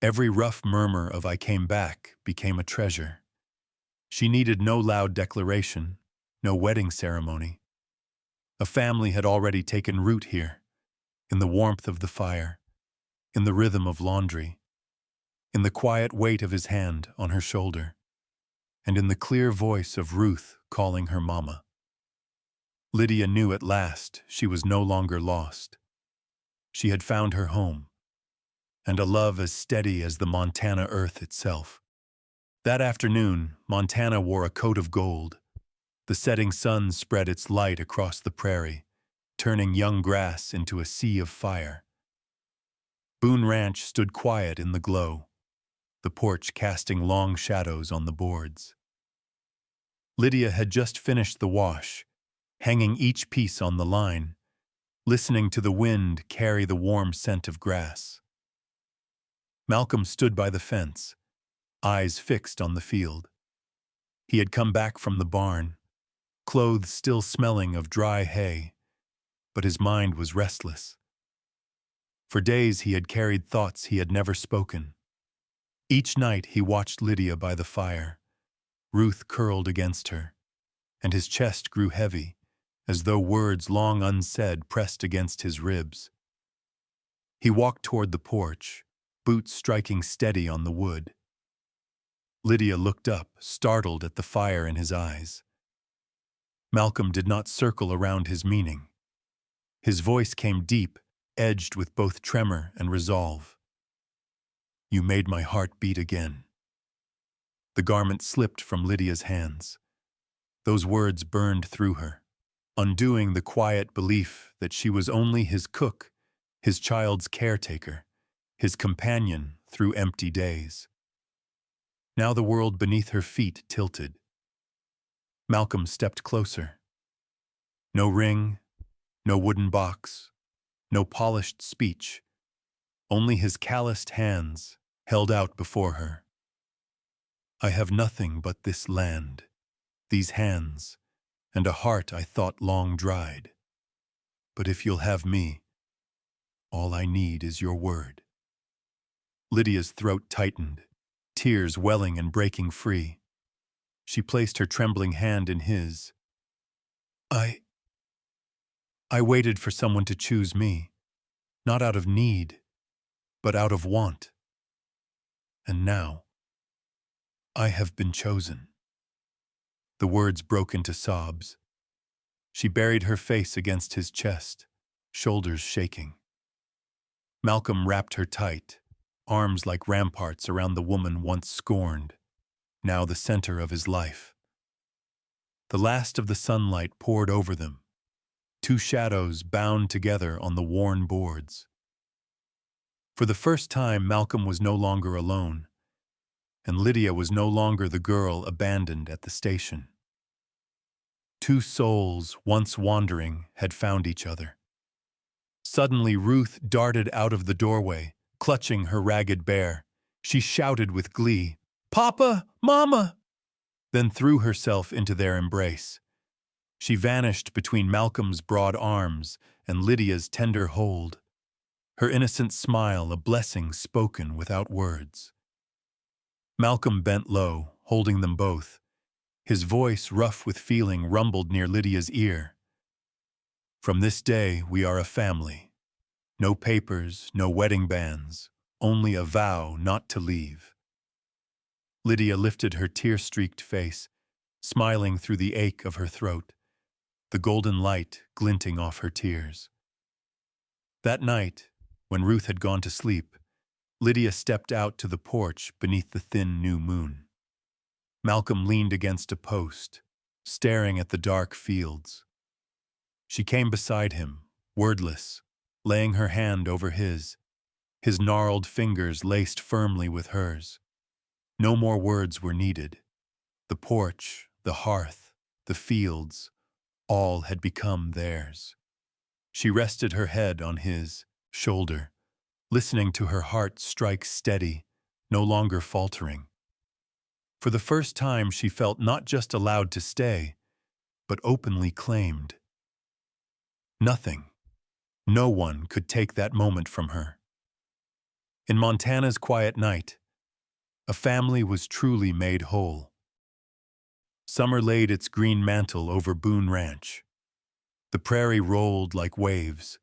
every rough murmur of "I came back" became a treasure. She needed no loud declaration, no wedding ceremony. A family had already taken root here, in the warmth of the fire, in the rhythm of laundry, in the quiet weight of his hand on her shoulder, and in the clear voice of Ruth calling her mama. Lydia knew at last she was no longer lost. She had found her home, and a love as steady as the Montana earth itself. That afternoon, Montana wore a coat of gold. The setting sun spread its light across the prairie, turning young grass into a sea of fire. Boone Ranch stood quiet in the glow, the porch casting long shadows on the boards. Lydia had just finished the wash, hanging each piece on the line, listening to the wind carry the warm scent of grass. Malcolm stood by the fence, eyes fixed on the field. He had come back from the barn, clothes still smelling of dry hay, but his mind was restless. For days he had carried thoughts he had never spoken. Each night he watched Lydia by the fire, Ruth curled against her, and his chest grew heavy, as though words long unsaid pressed against his ribs. He walked toward the porch, boots striking steady on the wood. Lydia looked up, startled at the fire in his eyes. Malcolm did not circle around his meaning. His voice came deep, edged with both tremor and resolve. You made my heart beat again. The garment slipped from Lydia's hands. Those words burned through her, undoing the quiet belief that she was only his cook, his child's caretaker, his companion through empty days. Now the world beneath her feet tilted. Malcolm stepped closer. No ring, no wooden box, no polished speech, only his calloused hands held out before her. I have nothing but this land, these hands, and a heart I thought long dried. But if you'll have me, all I need is your word. Lydia's throat tightened, tears welling and breaking free. She placed her trembling hand in his. I waited for someone to choose me, not out of need, but out of want. And now, I have been chosen. The words broke into sobs. She buried her face against his chest, shoulders shaking. Malcolm wrapped her tight, arms like ramparts around the woman once scorned, now the center of his life. The last of the sunlight poured over them, two shadows bound together on the worn boards. For the first time, Malcolm was no longer alone, and Lydia was no longer the girl abandoned at the station. Two souls, once wandering, had found each other. Suddenly, Ruth darted out of the doorway, clutching her ragged bear. She shouted with glee, "Papa! Mama!" then threw herself into their embrace. She vanished between Malcolm's broad arms and Lydia's tender hold, her innocent smile a blessing spoken without words. Malcolm bent low, holding them both. His voice, rough with feeling, rumbled near Lydia's ear. "From this day, we are a family. No papers, no wedding bands, only a vow not to leave." Lydia lifted her tear-streaked face, smiling through the ache of her throat, the golden light glinting off her tears. That night, when Ruth had gone to sleep, Lydia stepped out to the porch beneath the thin new moon. Malcolm leaned against a post, staring at the dark fields. She came beside him, wordless, laying her hand over his gnarled fingers laced firmly with hers. No more words were needed. The porch, the hearth, the fields, all had become theirs. She rested her head on his shoulder, listening to her heart strike steady, no longer faltering. For the first time, she felt not just allowed to stay, but openly claimed. Nothing, no one could take that moment from her. In Montana's quiet night, a family was truly made whole. Summer laid its green mantle over Boone Ranch. The prairie rolled like waves,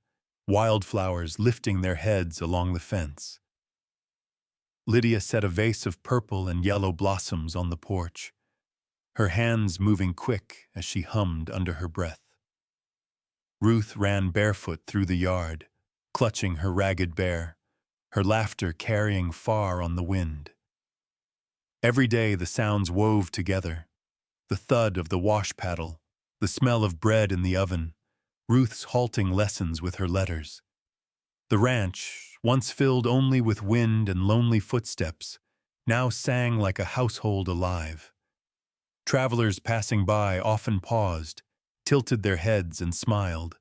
wildflowers lifting their heads along the fence. Lydia set a vase of purple and yellow blossoms on the porch, her hands moving quick as she hummed under her breath. Ruth ran barefoot through the yard, clutching her ragged bear, her laughter carrying far on the wind. Every day the sounds wove together, the thud of the wash paddle, the smell of bread in the oven, Ruth's halting lessons with her letters. The ranch, once filled only with wind and lonely footsteps, now sang like a household alive. Travelers passing by often paused, tilted their heads and smiled.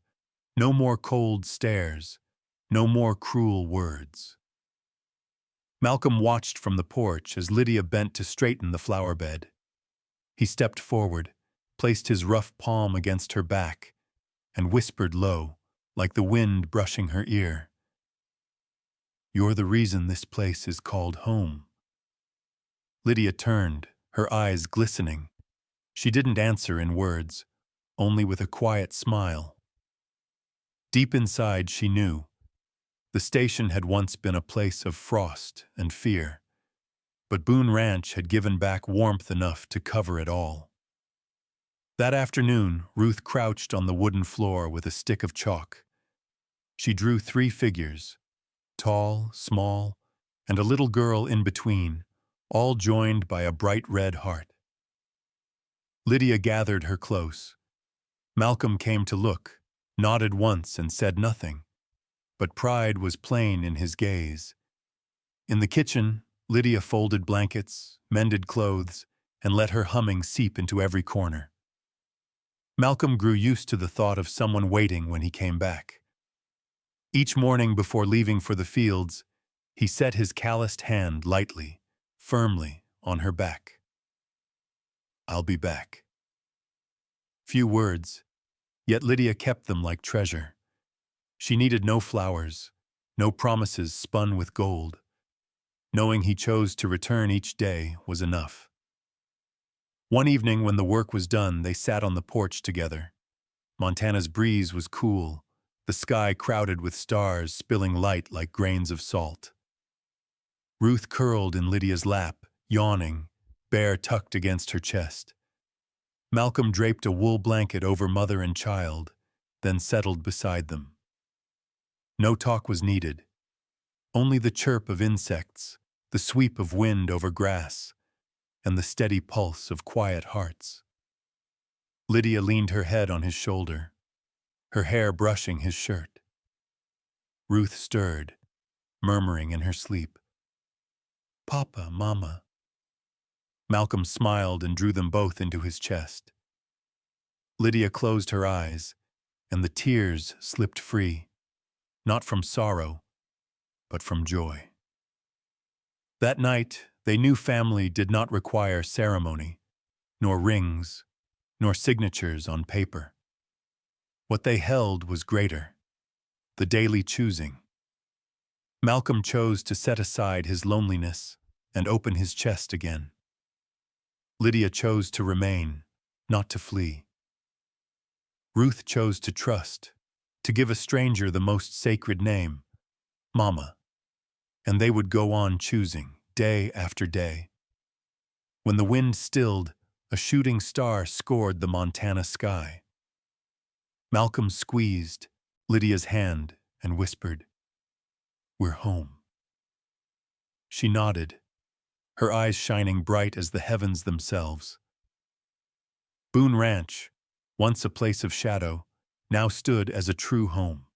No more cold stares, no more cruel words. Malcolm watched from the porch as Lydia bent to straighten the flower bed. He stepped forward, placed his rough palm against her back, and whispered low, like the wind brushing her ear. "You're the reason this place is called home." Lydia turned, her eyes glistening. She didn't answer in words, only with a quiet smile. Deep inside, she knew. The station had once been a place of frost and fear, but Boone Ranch had given back warmth enough to cover it all. That afternoon, Ruth crouched on the wooden floor with a stick of chalk. She drew 3 figures, tall, small, and a little girl in between, all joined by a bright red heart. Lydia gathered her close. Malcolm came to look, nodded once and said nothing, but pride was plain in his gaze. In the kitchen, Lydia folded blankets, mended clothes, and let her humming seep into every corner. Malcolm grew used to the thought of someone waiting when he came back. Each morning before leaving for the fields, he set his calloused hand lightly, firmly on her back. "I'll be back." Few words, yet Lydia kept them like treasure. She needed no flowers, no promises spun with gold. Knowing he chose to return each day was enough. One evening when the work was done, they sat on the porch together. Montana's breeze was cool, the sky crowded with stars spilling light like grains of salt. Ruth curled in Lydia's lap, yawning, bear tucked against her chest. Malcolm draped a wool blanket over mother and child, then settled beside them. No talk was needed. Only the chirp of insects, the sweep of wind over grass, and the steady pulse of quiet hearts. Lydia leaned her head on his shoulder, her hair brushing his shirt. Ruth stirred, murmuring in her sleep, "Papa, Mama." Malcolm smiled and drew them both into his chest. Lydia closed her eyes, and the tears slipped free, not from sorrow, but from joy. That night, they knew family did not require ceremony, nor rings, nor signatures on paper. What they held was greater, the daily choosing. Malcolm chose to set aside his loneliness and open his chest again. Lydia chose to remain, not to flee. Ruth chose to trust, to give a stranger the most sacred name, Mama. And they would go on choosing, day after day. When the wind stilled, a shooting star scored the Montana sky. Malcolm squeezed Lydia's hand and whispered, "We're home." She nodded, her eyes shining bright as the heavens themselves. Boone Ranch, once a place of shadow, now stood as a true home,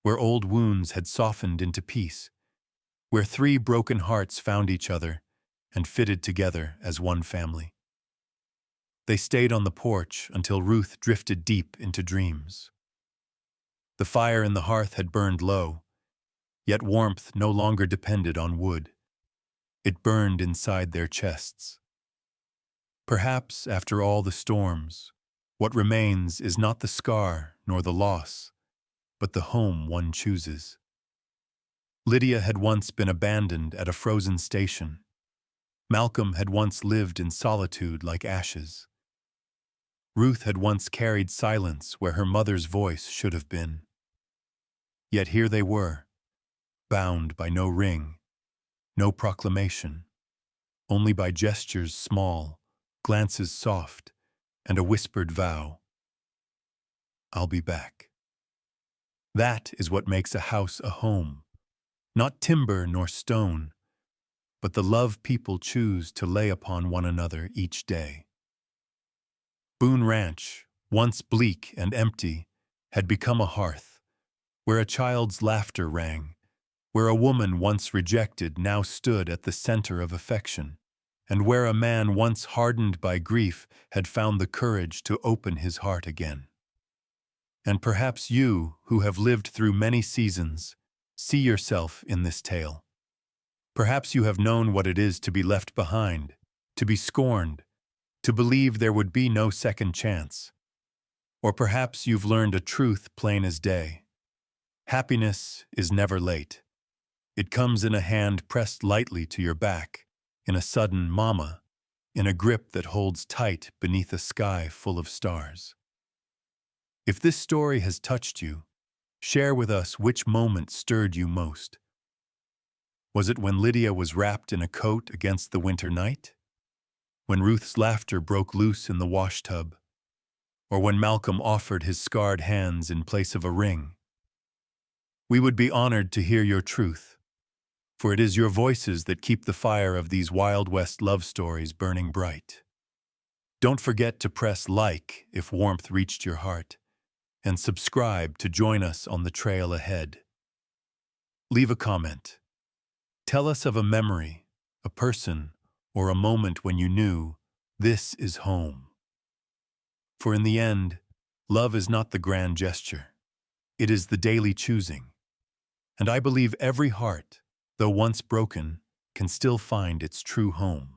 where old wounds had softened into peace, where three broken hearts found each other and fitted together as one family. They stayed on the porch until Ruth drifted deep into dreams. The fire in the hearth had burned low, yet warmth no longer depended on wood. It burned inside their chests. Perhaps, after all the storms, what remains is not the scar nor the loss, but the home one chooses. Lydia had once been abandoned at a frozen station. Malcolm had once lived in solitude like ashes. Ruth had once carried silence where her mother's voice should have been. Yet here they were, bound by no ring, no proclamation, only by gestures small, glances soft, and a whispered vow. "I'll be back." That is what makes a house a home, not timber nor stone, but the love people choose to lay upon one another each day. Boone Ranch, once bleak and empty, had become a hearth, where a child's laughter rang, where a woman once rejected now stood at the center of affection, and where a man once hardened by grief had found the courage to open his heart again. And perhaps you, who have lived through many seasons, see yourself in this tale. Perhaps you have known what it is to be left behind, to be scorned, to believe there would be no second chance. Or perhaps you've learned a truth plain as day. Happiness is never late. It comes in a hand pressed lightly to your back, in a sudden mama, in a grip that holds tight beneath a sky full of stars. If this story has touched you, share with us which moment stirred you most. Was it when Lydia was wrapped in a coat against the winter night? When Ruth's laughter broke loose in the washtub? Or when Malcolm offered his scarred hands in place of a ring? We would be honored to hear your truth, for it is your voices that keep the fire of these Wild West love stories burning bright. Don't forget to press like if warmth reached your heart, and subscribe to join us on the trail ahead. Leave a comment. Tell us of a memory, a person, or a moment when you knew this is home. For in the end, love is not the grand gesture. It is the daily choosing. And I believe every heart, though once broken, can still find its true home.